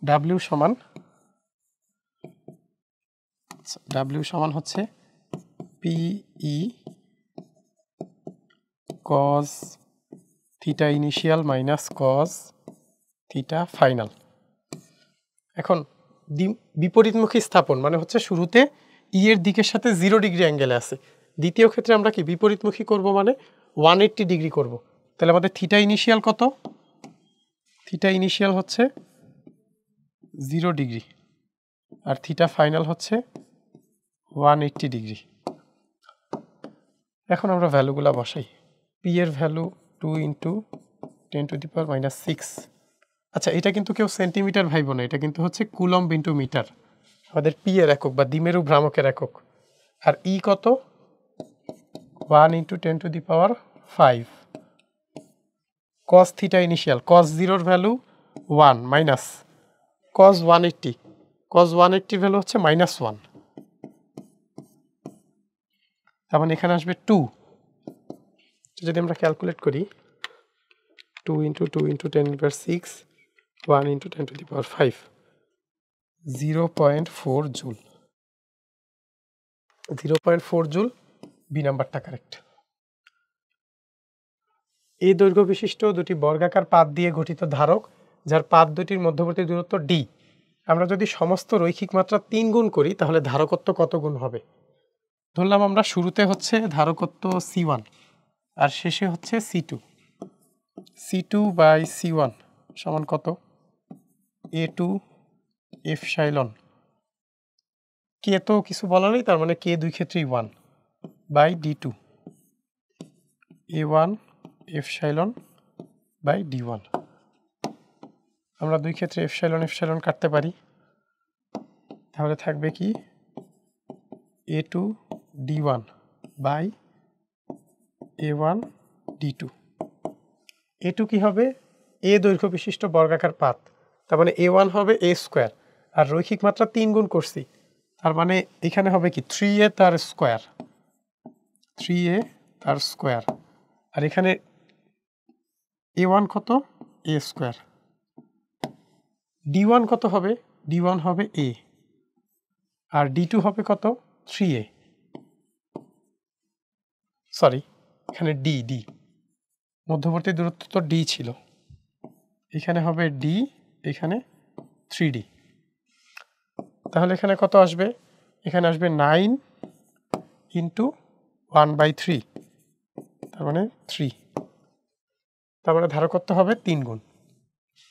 W সমান হচ্ছে PE cos theta initial minus cos theta final. এখন বিপরীতমুখী স্থাপন মানে হচ্ছে শুরুতে ই এর দিকের সাথে 0 ডিগ্রি অ্যাঙ্গেলে আছে, দ্বিতীয় ক্ষেত্রে আমরা কি বিপরীতমুখী করব মানে 180 ডিগ্রি করব। তাহলে আমাদের থিটা ইনিশিয়াল কত? থিটা ইনিশিয়াল হচ্ছে 0 ডিগ্রি আর থিটা ফাইনাল হচ্ছে 180 ডিগ্রি। এখন আমরা ভ্যালুগুলা বসাই। পি এর ভ্যালু 2 × 10⁻⁻6। আচ্ছা, এটা কিন্তু কেউ সেন্টিমিটার ভাইব না, এটা কিন্তু হচ্ছে কুলম্ব ইন্টু মিটার, আমাদের পি এর একক বা দ্বিমেরু ভ্রামকের একক। আর ই কত? 1 × 10⁵ cos theta initial, cos 0 value 1 minus cos 180, cos 180 value হচ্ছে -1, তার মানে এখানে আসবে 2। যদি আমরা ক্যালকুলেট করি 2 × 2 × 10⁻6 1 × 10⁵ 0.4 জুল। 0.4 জুল, বি নাম্বারটা কারেক্ট। এই দৈর্ঘ্য বিশিষ্ট দুটি বর্গাকার পাত দিয়ে গঠিত ধারক যার পাত দুটির মধ্যবর্তী দূরত্ব d, আমরা যদি সমস্ত রৈখিক মাত্রা 3 গুণ করি তাহলে ধারকত্ব কত গুণ হবে? ধরলাম আমরা শুরুতে হচ্ছে ধারকত্ব C1 আর শেষে হচ্ছে C2, C2/C1 সমান কত? A2 epsilon. কে তো কিছু বলা নেই, তার মানে কে দুই ক্ষেত্রেই 1/d2 A1 এপসাইলন/d1। আমরা দুই ক্ষেত্রে এপসাইলন কাটতে পারি, তাহলে থাকবে কি A2 d1/A1 d2। A2 কি হবে? এ দৈর্ঘ্য বিশিষ্ট বর্গাকার পাত, তার মানে A1 হবে A² আর রৈখিক মাত্রা 3 গুণ করছি, তার মানে এখানে হবে কি 3A তার স্কোয়ার, 3A তার স্কোয়ার। আর এখানে A1 কত? A²। D1 কত হবে? D1 হবে A আর D2 হবে কত? 3A, সরি এখানে D মধ্যবর্তী দূরত্ব তো D ছিল, এখানে হবে D, এখানে 3D। তাহলে এখানে কত আসবে? এখানে আসবে 9 × 1/3, তার মানে 3, তার মানে ধারকত্ব হবে 3 গুণ,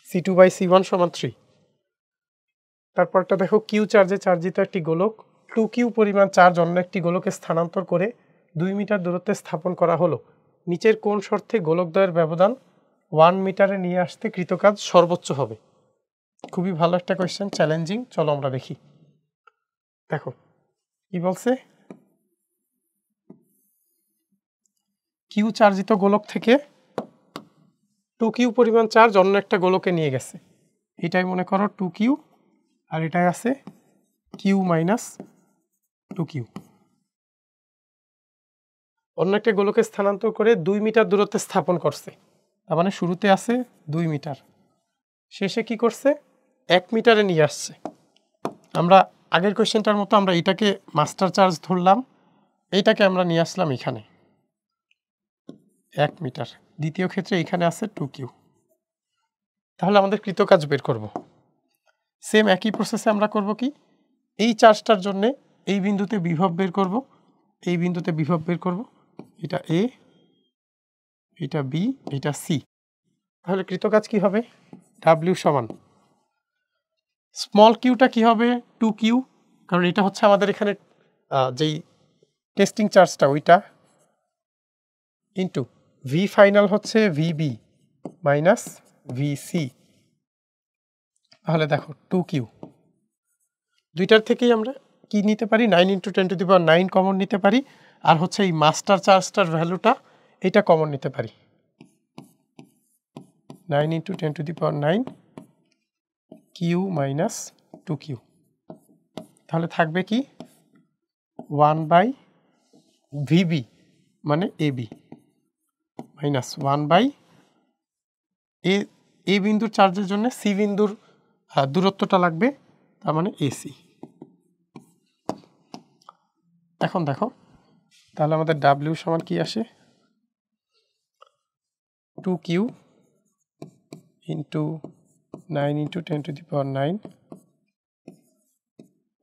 C2/C1 সমান 3। তারপরটা দেখো, কিউ চার্জে চার্জিত একটি গোলক 2Q পরিমাণ চার্জ অন্য একটি গোলকে স্থানান্তর করে 2 মিটার দূরত্বে স্থাপন করা হলো। নিচের কোন শর্তে গোলকদ্বয়ের ব্যবধান 1 মিটারে নিয়ে আসতে কৃতকাজ সর্বোচ্চ হবে? খুবই ভালো একটা কোয়েশ্চেন, চ্যালেঞ্জিং। চলো আমরা দেখি। দেখো কি বলছে, কিউ চার্জিত গোলক থেকে 2Q পরিমাণ চার্জ অন্য একটা গোলকে নিয়ে গেছে। এটাই মনে করো 2Q, আর এটাই আছে Q মাইনাস 2Q। অন্য একটা গোলকে স্থানান্তর করে 2 মিটার দূরত্বে স্থাপন করছে। তার মানে শুরুতে আছে 2 মিটার, শেষে কি করছে 1 মিটারে নিয়ে আসছে। আমরা আগের কোয়েশ্চেনটার মতো আমরা এটাকে মাস্টার চার্জ ধরলাম, এইটাকে আমরা নিয়ে আসলাম এখানে 1 মিটার। দ্বিতীয় ক্ষেত্রে এখানে আছে 2Q। তাহলে আমাদের কৃতকাজ বের করব। সেম একই প্রসেসে আমরা করব কি, এই চার্জটার জন্য এই বিন্দুতে বিভব বের করব, এই বিন্দুতে বিভব বের করব। এটা এ, এটা বি, এটা সি। তাহলে কৃতকাজ কি হবে, ডাব্লিউ সমান স্মল কিউটা কি হবে 2Q, কারণ এটা হচ্ছে আমাদের এখানে যেই টেস্টিং চার্জটা ওইটা, ইন্টু ভি ফাইনাল হচ্ছে ভিবি মাইনাস ভিসি। তাহলে দেখো 2Q, দুইটার থেকেই আমরা কি নিতে পারি 9 × 10⁹ কমন নিতে পারি, আর হচ্ছে এই মাস্টার চার্জটার ভ্যালুটা এটা কমন নিতে পারি 9 × 10⁹ Q মাইনাস 2Q। তাহলে থাকবে কি 1/VB মানে AB মাইনাস 1/A বিন্দুর চার্জের জন্য সি বিন্দুর দূরত্বটা লাগবে, তার মানে AC। এখন দেখো তাহলে আমাদের W সমান কি আসে 2Q into 9 × 10⁹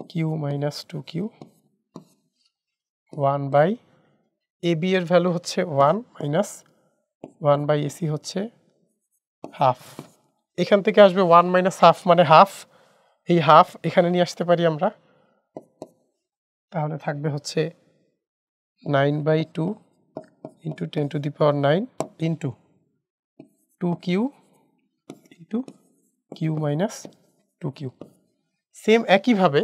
Q minus 2Q 1/AB এর ভ্যালু হচ্ছে 1 মাইনাস 1/AC হচ্ছে হাফ। এখান থেকে আসবে 1 মাইনাস হাফ মানে হাফ, এই হাফ এখানে নিয়ে আসতে পারি আমরা। তাহলে থাকবে হচ্ছে 9/2 × 10⁹ into 2Q into Q minus 2Q। Same একইভাবে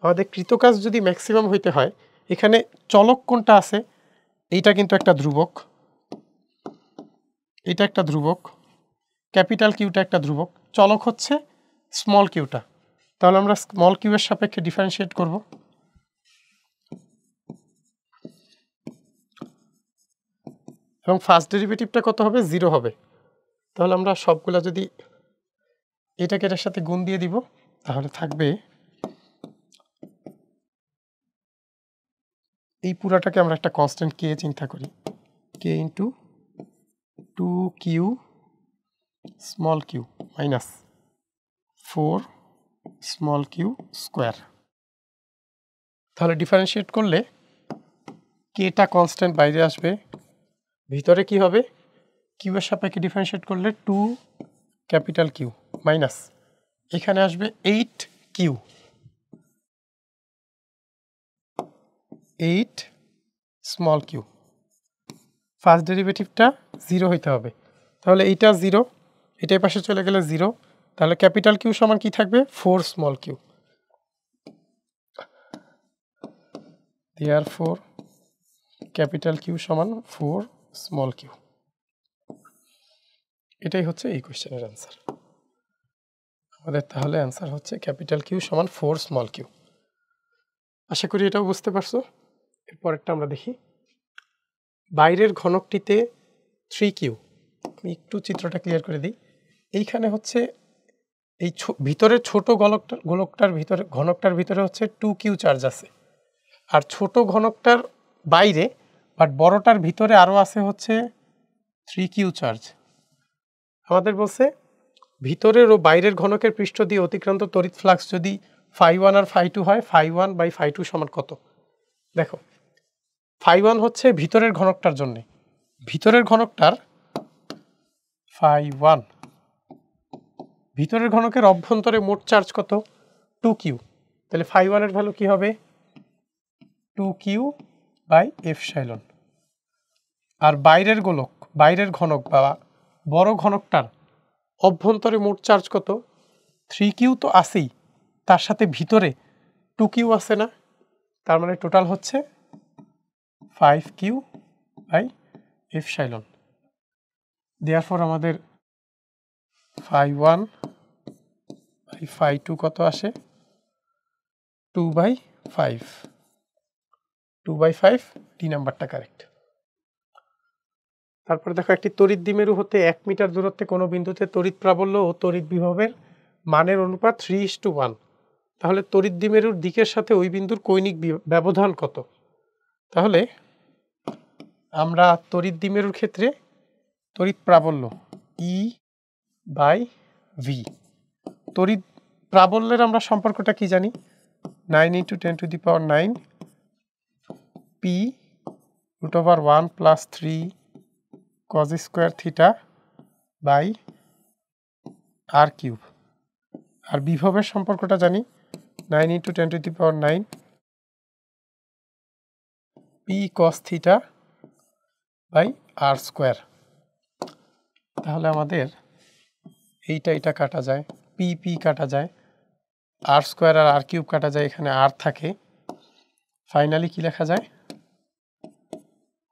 আমাদের কৃতকাজ যদি ম্যাক্সিমাম হইতে হয়, এখানে চলক কোনটা আছে, এইটা কিন্তু একটা ধ্রুবক, এটা একটা ধ্রুবক, ক্যাপিটাল কিউটা একটা ধ্রুবক, চলক হচ্ছে স্মল কিউটা। তাহলে আমরা স্মল কিউ এর সাপেক্ষে ডিফারেন্সিয়েট করব। এবং ফার্স্ট ডেরিভেটিভটা কত হবে 0 হবে। তাহলে আমরা সবগুলা যদি এটাকে এটার সাথে গুণ দিয়ে দিব, তাহলে থাকবে এই পুরাটাকে আমরা একটা কনস্ট্যান্ট কে চিন্তা করি, K into 2Q small Q minus 4 small Q square. তাহলে ডিফারেন্সিয়েট করলে কেটা কনস্ট্যান্ট বাইরে আসবে, ভিতরে কি হবে কিউ এর সাপেক্ষে ডিফারেন্সিয়েট করলে 2 ক্যাপিটাল কিউ মাইনাস এখানে আসবে 8Q 8 স্মল কিউ। ফার্স্ট ডেরিভেটিভটা 0 হইতে হবে, তাহলে এইটা 0, এটাই পাশে চলে গেলে 0, তাহলে ক্যাপিটাল কিউ সমান কি থাকবে 4 small Q. Therefore capital Q সমান 4 স্মল কিউ। এটাই হচ্ছে এই কোশ্চেনের অ্যান্সার আমাদের। তাহলে অ্যান্সার হচ্ছে ক্যাপিটাল কিউ সমান 4 স্মল কিউ। আশা করি এটাও বুঝতে পারছো। এরপরেরটা আমরা দেখি, বাইরের ঘনকটিতে 3Q। আমি একটু চিত্রটা ক্লিয়ার করে দিই। এইখানে হচ্ছে এই ভিতরে ছোট গোলকটার ভিতরে ঘনকটার ভিতরে হচ্ছে 2Q চার্জ আছে, আর ছোট ঘনকটার বাইরে বাট বড়টার ভিতরে আরও আছে হচ্ছে 3Q চার্জ। আমাদের বলছে ভিতরের ও বাইরের ঘনকের পৃষ্ঠ দিয়ে অতিক্রান্ত তড়িৎ ফ্লাক্স যদি φ1 আর φ2 হয়, φ1/φ2 সমান কত। দেখো φ1 হচ্ছে ভিতরের ঘনকটার জন্য, ভিতরের ঘনকটার φ1, ভিতরের ঘনকের অভ্যন্তরে মোট চার্জ কত 2Q। তাহলে φ1 এর ভ্যালু কি হবে 2Q/ε। আর বাইরের গোলক, বাইরের ঘনক বা বড় ঘনকটার অভ্যন্তরে মোট চার্জ কত 3Q তো আছেই, তার সাথে ভিতরে 2Q আছে না, তার মানে টোটাল হচ্ছে 5Q বাই এপসাইলন। দেয়ারফর আমাদের phi1 বাই phi2 কত আসে, 2/5, 2/5, ডি নাম্বারটা কারেক্ট। তারপরে দেখো একটি তড়িৎ দ্বিমেরু হতে 1 মিটার দূরত্বে কোনো বিন্দুতে তড়িৎ প্রাবল্য ও তড়িৎ বিভবের মানের অনুপাত 3:1। তাহলে তড়িৎ দ্বিমেরুর দিকের সাথে ওই বিন্দুর কৌণিক ব্যবধান কত? তাহলে আমরা তড়িৎ দ্বিমেরুর ক্ষেত্রে তড়িৎ প্রাবল্য E/V, তড়িৎ প্রাবল্যের আমরা সম্পর্কটা কি জানি, 9 × 10⁹ P √1 + 3 cos square theta by r³ আর বিভবের সম্পর্কটা জানি 9 × 10⁹ P cos theta by r²। তাহলে আমাদের এইটা কাটা যায়, P কাটা যায়, r² আর r³ কাটা যায়, এখানে r থাকে। ফাইনালি কি লেখা যায়,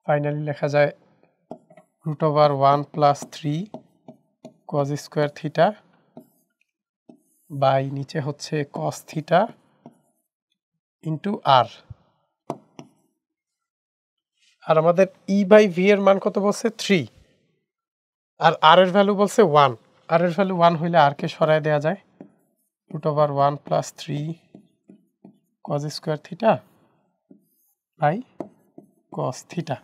ফাইনালি লেখা যায় √1 + 3 cos স্কয়ার থিটা বাই নিচে হচ্ছে cos থিটা ইন্টু r। আর আমাদের E/V এর মান কত বলছে, 3, আর r এর ভ্যালু বলছে 1। r এর ভ্যালু 1 হইলে r কে সরায় দেওয়া যায়, √1 + 3 cos square theta by cos theta.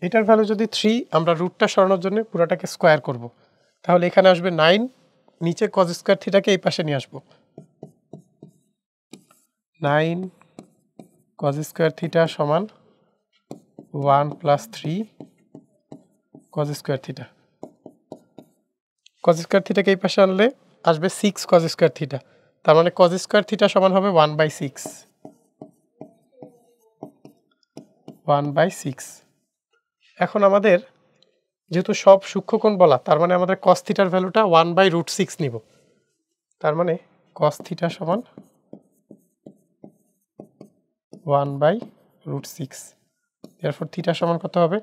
এটার ভ্যালু যদি 3, আমরা রুটটা সরানোর জন্য পুরোটাকে স্কয়ার করব, তাহলে এখানে আসবে 9, নিচে cos স্কয়ার থিটাকে এই পাশে নিয়ে আসবো, 9 cos স্কয়ার থিটা সমান 1 + 3 cos স্কয়ার থিটা। cos স্কয়ার থিটাকে এই পাশে আনলে আসবে 6 cos স্কয়ার থিটা, তার মানে cos স্কয়ার থিটা সমান হবে 1/6, 1/6। এখন আমাদের যেহেতু সব সূক্ষ্মকোণ বলা, তার মানে আমাদের cos থিটার ভ্যালুটা 1/√6 নিব, তার মানে cos থিটা সমান 1/√6। এরপর থিটা সমান কত হবে,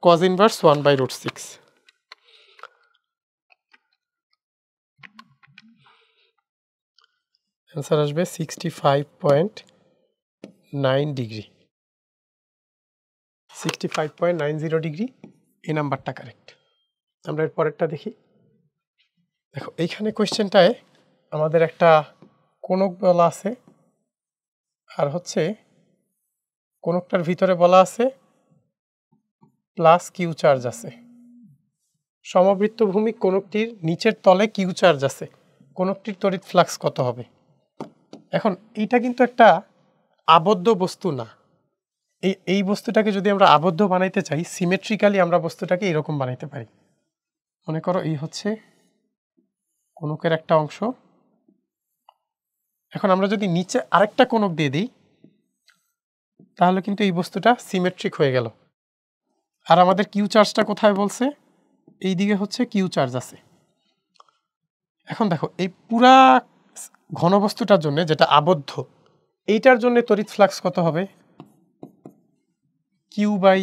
cos ইনভার্স 1/√6। অ্যান্সার আসবে 65.9 ডিগ্রি, 65.90 ডিগ্রি, এই নাম্বারটা কারেক্ট। আমরা এর পরেরটা দেখি। দেখো এইখানে কোয়েশ্চেনটায় আমাদের একটা কোণক বলা আছে, আর হচ্ছে কোণকটার ভিতরে বলা আছে +Q চার্জ আছে। সমবৃত্ত ভূমি কোণকটির নিচের তলে Q চার্জ আছে, কোণকটির তড়িৎ ফ্লাক্স কত হবে? এখন এইটা কিন্তু একটা আবদ্ধ বস্তু না, এই বস্তুটাকে যদি আমরা আবদ্ধ বানাইতে চাই, সিমেট্রিক্যালি আমরা বস্তুটাকে এরকম বানাইতে পারি। মনে করো এই হচ্ছে কোণকের একটা অংশ, এখন আমরা যদি নিচে আরেকটা কোণক দিয়ে দিই, তাহলে কিন্তু এই বস্তুটা সিমেট্রিক হয়ে গেল। আর আমাদের কিউ চার্জটা কোথায় বলছে, এই দিকে হচ্ছে কিউ চার্জ আছে। এখন দেখো এই পুরা ঘনবস্তুটার জন্য যেটা আবদ্ধ, এইটার জন্য তড়িৎ ফ্লাক্স কত হবে, Q/ε।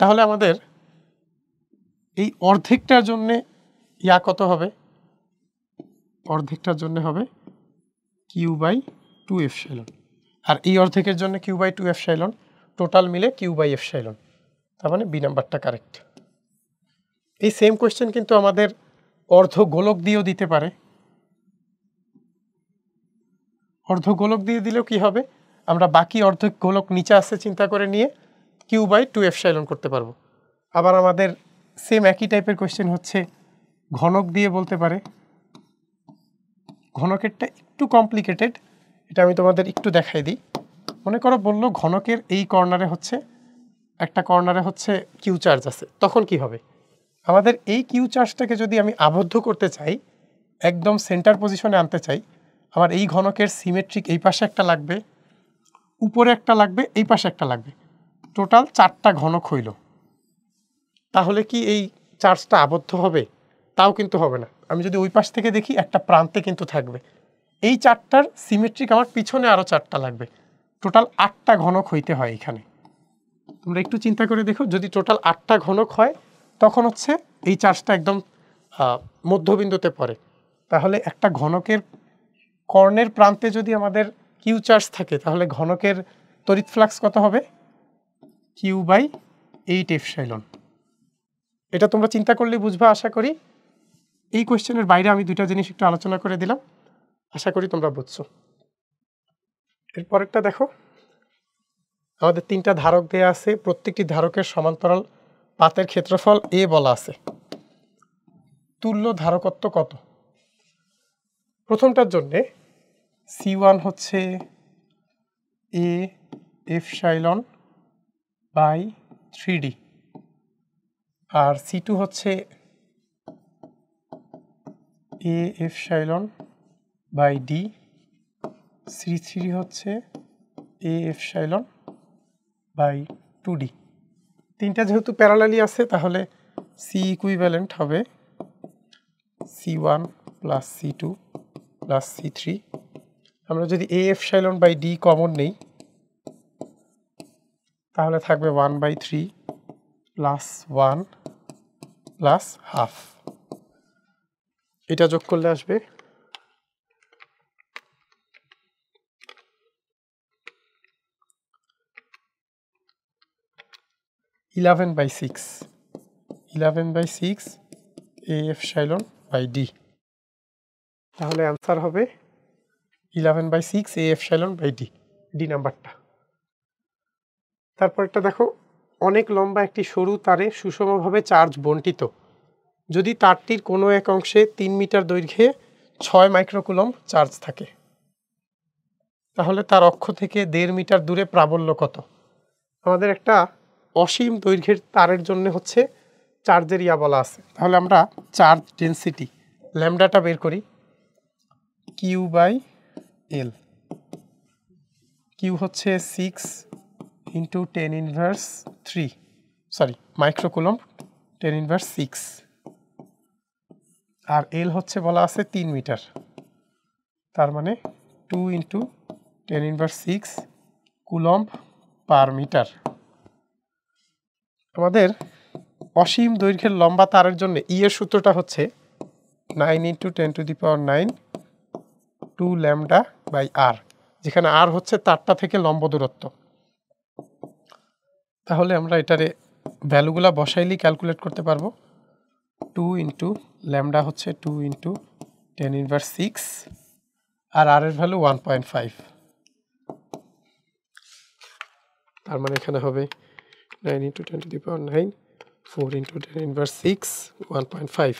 তাহলে আমাদের এই অর্ধেকটার জন্য কত হবে, অর্ধেকটার জন্য হবে Q/2ε, আর এই অর্ধেকের জন্য Q/2ε, টোটাল মিলে Q/ε। তার মানে বি নাম্বারটা কারেক্ট। এই সেম কোয়েশ্চেন কিন্তু আমাদের অর্ধ গোলক দিয়েও দিতে পারে। অর্ধ গোলক দিয়ে দিলেও কি হবে, আমরা বাকি অর্ধ গোলক নিচে আসছে চিন্তা করে নিয়ে Q/2ε করতে পারবো। আবার আমাদের সেম একই টাইপের কোয়েশ্চেন হচ্ছে ঘনক দিয়ে বলতে পারে। ঘনকেরটা একটু কমপ্লিকেটেড, এটা আমি তোমাদের একটু দেখাই দিই। মনে করো বললো ঘনকের এই কর্নারে হচ্ছে একটা কর্নারে হচ্ছে কিউ চার্জ আছে, তখন কি হবে, আমাদের এই কিউ চার্জটাকে যদি আমি আবদ্ধ করতে চাই, একদম সেন্টার পজিশনে আনতে চাই, আমার এই ঘনকের সিমেট্রিক এই পাশে একটা লাগবে, উপরে একটা লাগবে, এই পাশে একটা লাগবে, টোটাল 4টা ঘনক হইল। তাহলে কি এই চার্জটা আবদ্ধ হবে? তাও কিন্তু হবে না। আমি যদি ওই পাশ থেকে দেখি একটা প্রান্তে কিন্তু থাকবে। এই 4টার সিমেট্রিক আমার পিছনে আরও 4টা লাগবে, টোটাল 8টা ঘনক হইতে হয় এখানে। তোমরা একটু চিন্তা করে দেখো, যদি টোটাল 8টা ঘনক হয় তখন হচ্ছে এই চার্জটা একদম মধ্যবিন্দুতে পড়ে। তাহলে একটা ঘনকের কর্ণের প্রান্তে যদি আমাদের কিউ চার্জ থাকে তাহলে ঘনকের তড়িৎ ফ্লাক্স কত হবে? Q/8ε। এটা তোমরা চিন্তা করলে বুঝবা আশা করি। এই কোয়েশ্চেনের বাইরে আমি দুইটা জিনিস একটু আলোচনা করে দিলাম, আশা করি তোমরা বুঝছো। এরপরেরটা দেখো, আমাদের 3টা ধারক দেয়া আছে, প্রত্যেকটি ধারকের সমান্তরাল পাতের ক্ষেত্রফল এ বলা আছে। তুল্য ধারকত্ব কত? প্রথমটার জন্যে C1 হচ্ছে A/3D আর C2 হচ্ছে A/D, C3 হচ্ছে A/2D। 3টা যেহেতু প্যারালালি আছে তাহলে C ইকুইভ্যালেন্ট হবে C1 plus C2 plus C3। আমরা যদি A/D কমন নেই তাহলে থাকবে 1/3 প্লাস 1 প্লাস হাফ। এটা যোগ করলে আসবে 11/6 A/D। তাহলে অ্যান্সার হবে 11/6 A/D, ডি নাম্বারটা। তারপরটা দেখো, অনেক লম্বা একটি সরু তারে সুষমভাবে চার্জ বণ্টিত। যদি তারটির কোনো এক অংশে 3 মিটার দৈর্ঘ্যে 6 মাইক্রোকুলম্ব চার্জ থাকে তাহলে তার অক্ষ থেকে 1.5 মিটার দূরে প্রাবল্য কত? আমাদের একটা অসীম দৈর্ঘ্যের তারের জন্য হচ্ছে চার্জের ইয়া বলা আছে। তাহলে আমরা চার্জ ডেনসিটি ল্যামডাটা বের করি। Q/L, Q হচ্ছে 6 × 10⁻³ মাইক্রোকুলম্ব 10⁻⁶, আর L হচ্ছে বলা আছে 3 মিটার, তার মানে 2 × 10⁻⁶ কুলম্ব পার মিটার। আমাদের অসীম দৈর্ঘ্যের লম্বা তারের জন্য ই এর সূত্রটা হচ্ছে 9 × 10⁹ 2 λ/r, যেখানে আর হচ্ছে তারটা থেকে লম্ব দূরত্ব। তাহলে আমরা এটারে ভ্যালুগুলা বসাইলেই ক্যালকুলেট করতে পারবো। 2 × λ হচ্ছে 2 × 10⁻⁶, আর আর এর ভ্যালু 1.5, তার মানে এখানে হবে 9 × 10⁹ 4 × 10⁻⁶, 1.5,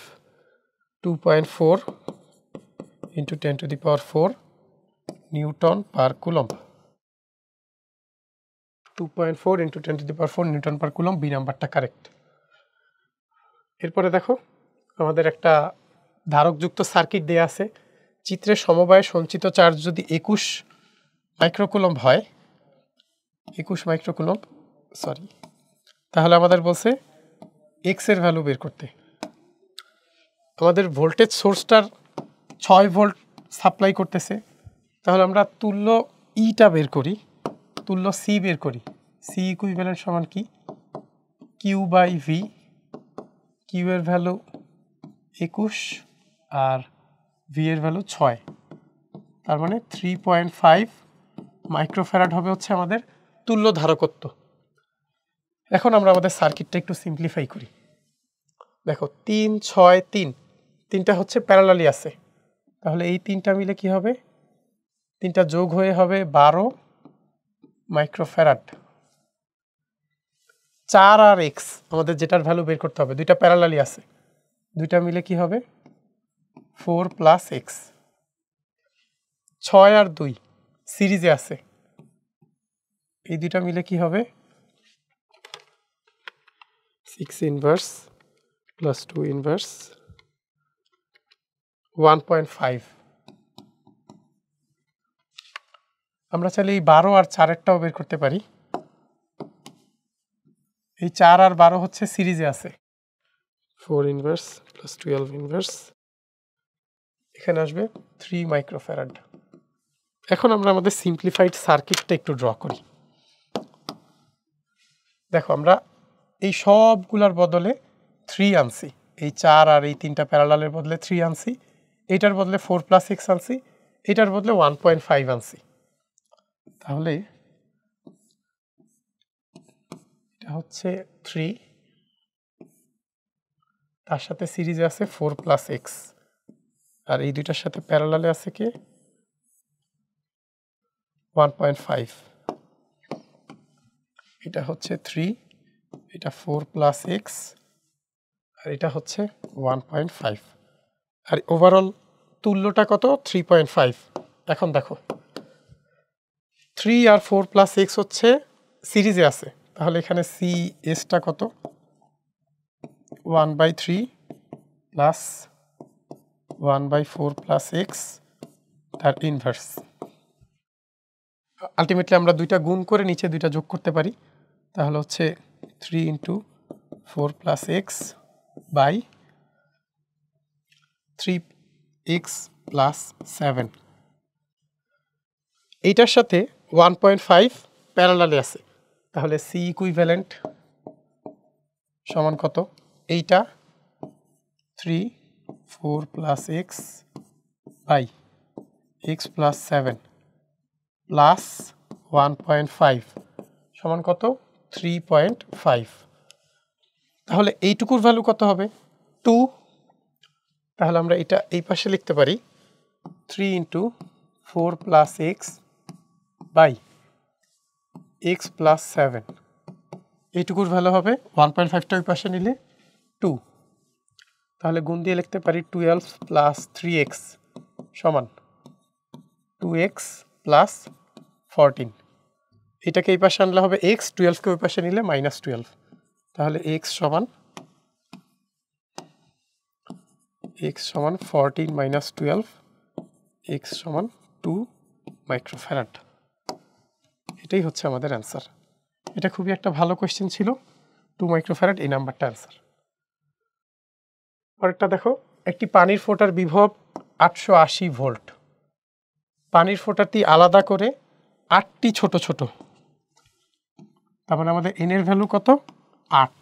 2.4 × 10⁴ newton per coulomb. 2.4 × 10⁴ newton per coulomb, B নাম্বারটা কারেক্ট। এরপরে দেখো, আমাদের একটা ধারকযুক্ত সার্কিট দেয়া আছে। চিত্রে সমবায়ে সঞ্চিত চার্জ যদি 21 মাইক্রোকুলম্ব হয়, 21 মাইক্রোকুলম্ব তাহলে আমাদের বলছে এক্স এর ভ্যালু বের করতে। আমাদের ভোল্টেজ সোর্সটার 6 ভোল্ট সাপ্লাই করতেছে, তাহলে আমরা তুল্য ইটা বের করি, তুল্য সি বের করি। সি ইকুইভ্যালেন্ট সমান কি? Q/V, কিউ এর ভ্যালু 21 আর ভি এর ভ্যালু 6, তার মানে 3.5 মাইক্রোফ্যারাড হবে হচ্ছে আমাদের তুল্য ধারকত্ব। এখন আমরা আমাদের সার্কিটটা একটু সিম্পলিফাই করি। দেখো 3, 6, 3, 3টা হচ্ছে প্যারালালি আছে, তাহলে এই 3টা মিলে কি হবে? 3টা যোগ হয়ে হবে 12 মাইক্রোফ্যারাড। 4 আর এক্স আমাদের যেটার ভ্যালু বের করতে হবে, দুইটা প্যারালালি আছে, দুইটা মিলে কি হবে? 4 + x। 6 আর 2 সিরিজে আছে, এই দুইটা মিলে কি হবে? 6 ইনভার্স প্লাস 2 ইনভার্স 1.5। আমরা চাইলে এই 12 আর 4-এরটাও বের করতে পারি। এই 4 আর 12 হচ্ছে সিরিজে আছে, 4 ইনভার্স প্লাস 12 ইনভার্স, এখানে আসবে 3 মাইক্রোফ্যারাড। এখন আমরা আমাদের সিম্পলিফাইড সার্কিটটা একটু ড্র করি। দেখো আমরা এই সবগুলার বদলে 3 আনছি, এই 4 আর এই 3টা প্যারালালের বদলে 3 আনছি, এইটার বদলে 4 প্লাস 6 আনছি, এটার বদলে 1.5 আনছি। তাহলে এটা হচ্ছে 3, তার সাথে সিরিজে আছে 4 প্লাস এক্স, আর এই দুইটার সাথে প্যারালালে আছে কি 1.5। এটা হচ্ছে 3, এটা 4 প্লাস এক্স, আর এটা হচ্ছে 1.5, আর ওভারঅল তুল্যটা কত 3.5। এখন দেখো 3 আর 4 প্লাস এক্স হচ্ছে সিরিজে আছে, তাহলে এখানে সি এসটা কত 1/3 প্লাস 1/4 প্লাস এক্স তার ইনভার্স। আলটিমেটলি আমরা দুইটা গুণ করে নিচে দুইটা যোগ করতে পারি, তাহলে হচ্ছে 3 into 4 plus X by 3x plus 7। এইটার সাথে 1.5 প্যারালালে আছে, তাহলে সি ইকুইভ্যালেন্ট সমান কত, এইটা 3 4 plus X by X plus 7 plus 1.5 সমান কত 3.5। তাহলে এইটুকুর ভ্যালু কত হবে 2। তাহলে আমরা এটা এই পাশে লিখতে পারি 3 into 4 plus X by X plus 7, এইটুকুর ভ্যালু হবে 1.5টা ওই পাশে নিলে 2। তাহলে গুণ দিয়ে লিখতে পারি 12 প্লাস 3x সমান 2x প্লাস 14। এটাকে এই পাশে আনলে হবে x, 12কে ওই পাশে নিলে -12। তাহলে x সমান 14 মাইনাস 12, x সমান 2 মাইক্রোফ্যারাড। এটাই হচ্ছে আমাদের অ্যান্সার। এটা খুবই একটা ভালো কোয়েশ্চেন ছিল, 2 মাইক্রোফ্যারাড এই নাম্বারটা অ্যান্সার। পরেরটা দেখো, একটি পানির ফোঁটার বিভব 880 ভোল্ট, পানির ফোঁটাটি আলাদা করে 8টি ছোট ছোট, তার মানে আমাদের এন এর ভ্যালু কত 8।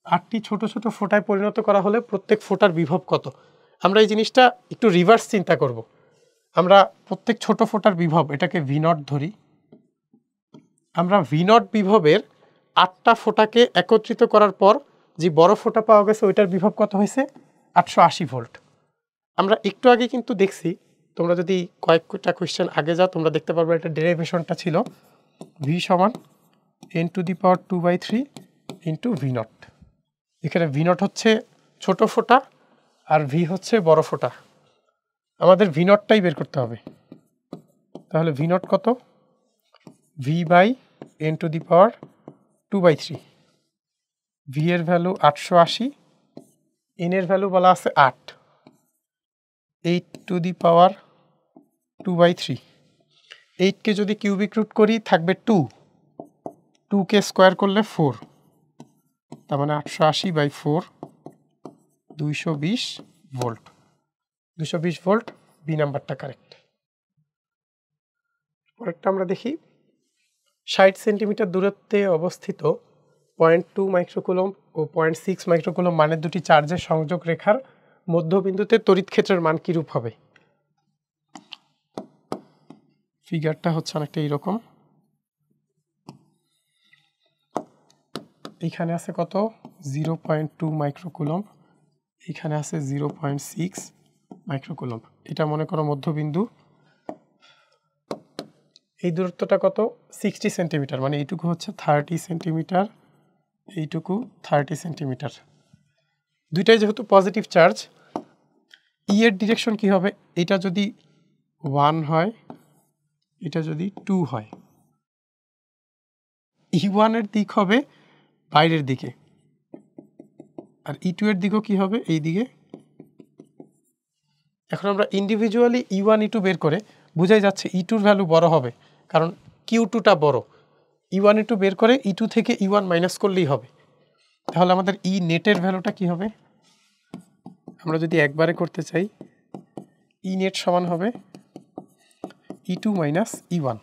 8টি ছোট ছোট ফোঁটায় পরিণত করা হলে প্রত্যেক ফোঁটার বিভব কত। আমরা এই জিনিসটা একটু রিভার্স চিন্তা করব। আমরা প্রত্যেক ছোট ফোঁটার বিভব এটাকে ভি নট ধরি, আমরা ভি নট বিভবের 8টা ফোঁটাকে একত্রিত করার পর যে বড় ফোঁটা পাওয়া গেছে ওইটার বিভব কত হয়েছে 880 ভোল্ট। আমরা একটু আগে কিন্তু দেখছি, তোমরা যদি কয়েকটা কোয়েশ্চেন আগে যাও তোমরা দেখতে পারবে এটা ডেরিভেশনটা ছিল ভি সমান n⁻² ইন্টু ভি নট। এখানে ভি নট হচ্ছে ছোট ফোঁটা আর ভি হচ্ছে বড় ফোঁটা, আমাদের ভি নটটাই বের করতে হবে। তাহলে ভি নট কত ভি বাই n⁻²/3, ভি এর ভ্যালু 880, এন এর ভ্যালু বলা আছে 8, 8⁻²/3। 8কে যদি কিউবিক রুট করি থাকবে 2, 2কে স্কোয়ার করলে 4, তার মানে 880/4 220 ভোল্ট। 220 ভোল্ট, বি নাম্বারটা কারেক্ট। পরেরটা আমরা দেখি 60 সেন্টিমিটার দূরত্বে অবস্থিত 0.2 মাইক্রোকুলম্ব ও 0.6 মাইক্রোকুলম্ব মানের দুটি চার্জের সংযোগ রেখার মধ্যবিন্দুতে তড়িৎ ক্ষেত্রের মান কিরূপ হবে। ফিগারটা হচ্ছে অনেকটা এইরকম, এইখানে আছে কত 0.2 মাইক্রোকুলম্ব, এখানে আছে 0.6 মাইক্রোকুলম্ব, এটা মনে করো মধ্যবিন্দু। এই দূরত্বটা কত 60 সেন্টিমিটার, মানে এইটুকু হচ্ছে 30 সেন্টিমিটার, এইটুকু 30 সেন্টিমিটার। দুইটাই যেহেতু পজিটিভ চার্জ, ই এর ডিরেকশন কি হবে, এটা যদি 1 হয় এটা যদি 2 হয়, E1 এর দিক হবে বাইরের দিকে আর E2 এর দিকও কি হবে এই দিকে। এখন আমরা ইন্ডিভিজুয়ালি E1 E2 বের করে বোঝাই যাচ্ছে E2 এর ভ্যালু বড় হবে, কারণ Q2টা বড়। E1 E2 বের করে E2 থেকে E1 মাইনাস করলেই হবে। তাহলে আমাদের ই নেটের ভ্যালুটা কি হবে? আমরা যদি একবারে করতে চাই, ই নেট সমান হবে E2 মাইনাস E1।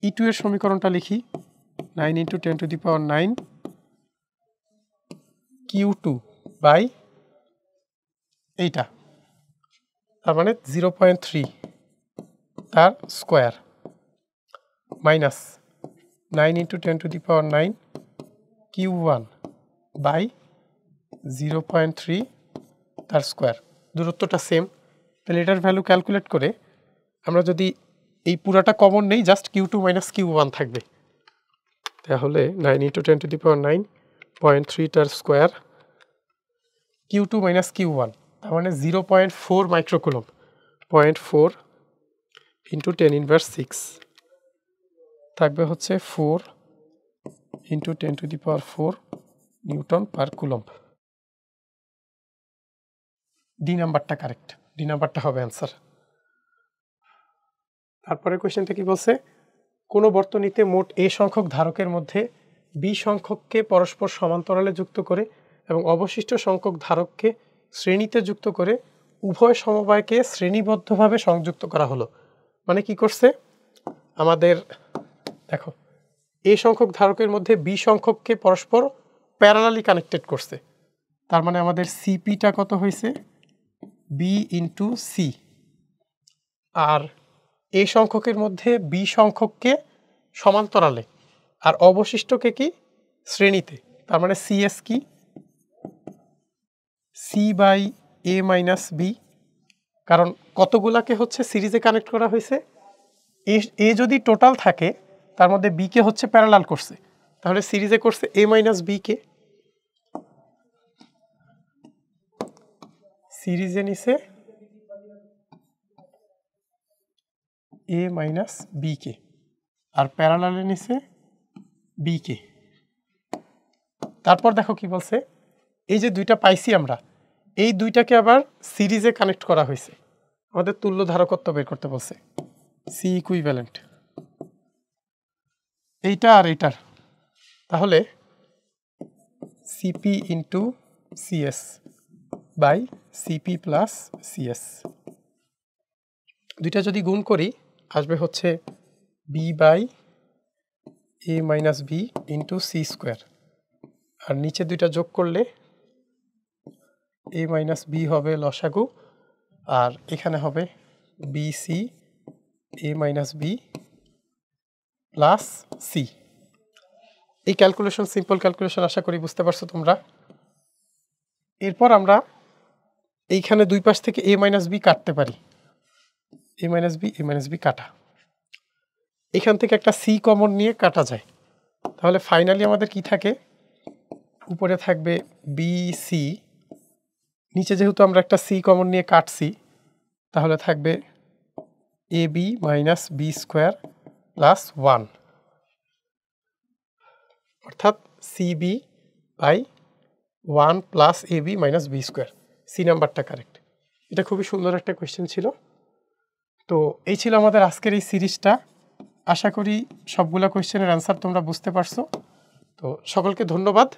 E2 এর সমীকরণটা লিখি, 9 × 10⁹ Q2 বাই এইটা, তার মানে 0.3 তার স্কোয়ার মাইনাস 9 × 10⁹ Q1 বাই 0.3 তার স্কোয়ার। দূরত্বটা সেম, তাহলে এটার ভ্যালু ক্যালকুলেট করে আমরা যদি এই পুরাটা কমন নেই, জাস্ট Q2 মাইনাস Q1 থাকবে। তাহলে 9 × 10⁹ 0.3 তার স্কোয়ার Q2 মাইনাস Q1, তার মানে 0.4 মাইক্রোকুলম্ব। 0.4 × 10⁻6 থাকবে হচ্ছে 4 × 10⁴ নিউটন পার কুলম্ব। ডি নাম্বারটা কারেক্ট, ডি নাম্বারটা হবে অ্যান্সার। তারপরে কোয়েশ্চেনটা কি বলছে? কোনো বর্তনীতে মোট এ সংখ্যক ধারকের মধ্যে বি সংখ্যককে পরস্পর সমান্তরালে যুক্ত করে এবং অবশিষ্ট সংখ্যক ধারককে শ্রেণীতে যুক্ত করে উভয় সমবায়কে শ্রেণীবদ্ধভাবে সংযুক্ত করা হলো। মানে কি করছে আমাদের, দেখো এ সংখ্যক ধারকের মধ্যে বি সংখ্যককে পরস্পর প্যারালালি কানেক্টেড করছে। তার মানে আমাদের সিপিটা কত হয়েছে? B into C. আর এ সংখ্যকের মধ্যে বি সংখ্যককে সমান্তরালে আর অবশিষ্টকে কি শ্রেণীতে, তার মানে সিএস কি C by A minus B. কারণ কতগুলাকে হচ্ছে সিরিজে কানেক্ট করা হয়েছে, এ যদি টোটাল থাকে তার মধ্যে বি কে হচ্ছে প্যারালাল করছে, তাহলে সিরিজে করছে এ মাইনাস বি কে, সিরিজে নিছে এ মাইনাস বি কে আর প্যারালালে নিছে বি কে। তারপর দেখো কি বলছে, এই যে দুইটা পাইছি আমরা, এই দুইটাকে আবার সিরিজে কানেক্ট করা হয়েছে। আমাদের তুল্য ধারকত্ব বের করতে বলছে, সি ইকুইভ্যালেন্ট এইটা আর এইটার, তাহলে CP into CS by CP plus CS, দুইটা যদি গুণ করি আসবে হচ্ছে B by A minus B into C square, আর নিচে দুইটা যোগ করলে এ মাইনাস বি হবে লসাগু, আর এখানে হবে বি সি এ মাইনাস বি প্লাস সি। এই ক্যালকুলেশন সিম্পল ক্যালকুলেশন আশা করি বুঝতে পারছো তোমরা। এরপর আমরা এইখানে দুই পাশ থেকে এ মাইনাস বি কাটতে পারি, এ মাইনাস বি কাটা, এখান থেকে একটা সি কমন নিয়ে কাটা যায়। তাহলে ফাইনালি আমাদের কি থাকে, উপরে থাকবে বি সি, নিচে যেহেতু আমরা একটা সি কমন নিয়ে কাটছি তাহলে থাকবে A B minus B square plus 1, অর্থাৎ CB by 1 plus A B minus B square. C নাম্বারটা কারেক্ট। এটা খুবই সুন্দর একটা কোয়েশ্চেন ছিল। তো এই ছিল আমাদের আজকের এই সিরিজটা। আশা করি সবগুলা কোয়েশ্চেনের অ্যান্সার তোমরা বুঝতে পারছো। তো সকলকে ধন্যবাদ।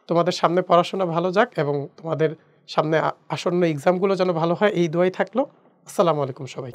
তোমাদের সামনে পড়াশোনা ভালো যাক এবং তোমাদের সামনে আসন্ন এক্সামগুলো যেন ভালো হয়, এই দোয়াই থাকলো। আসসালামু আলাইকুম সবাই।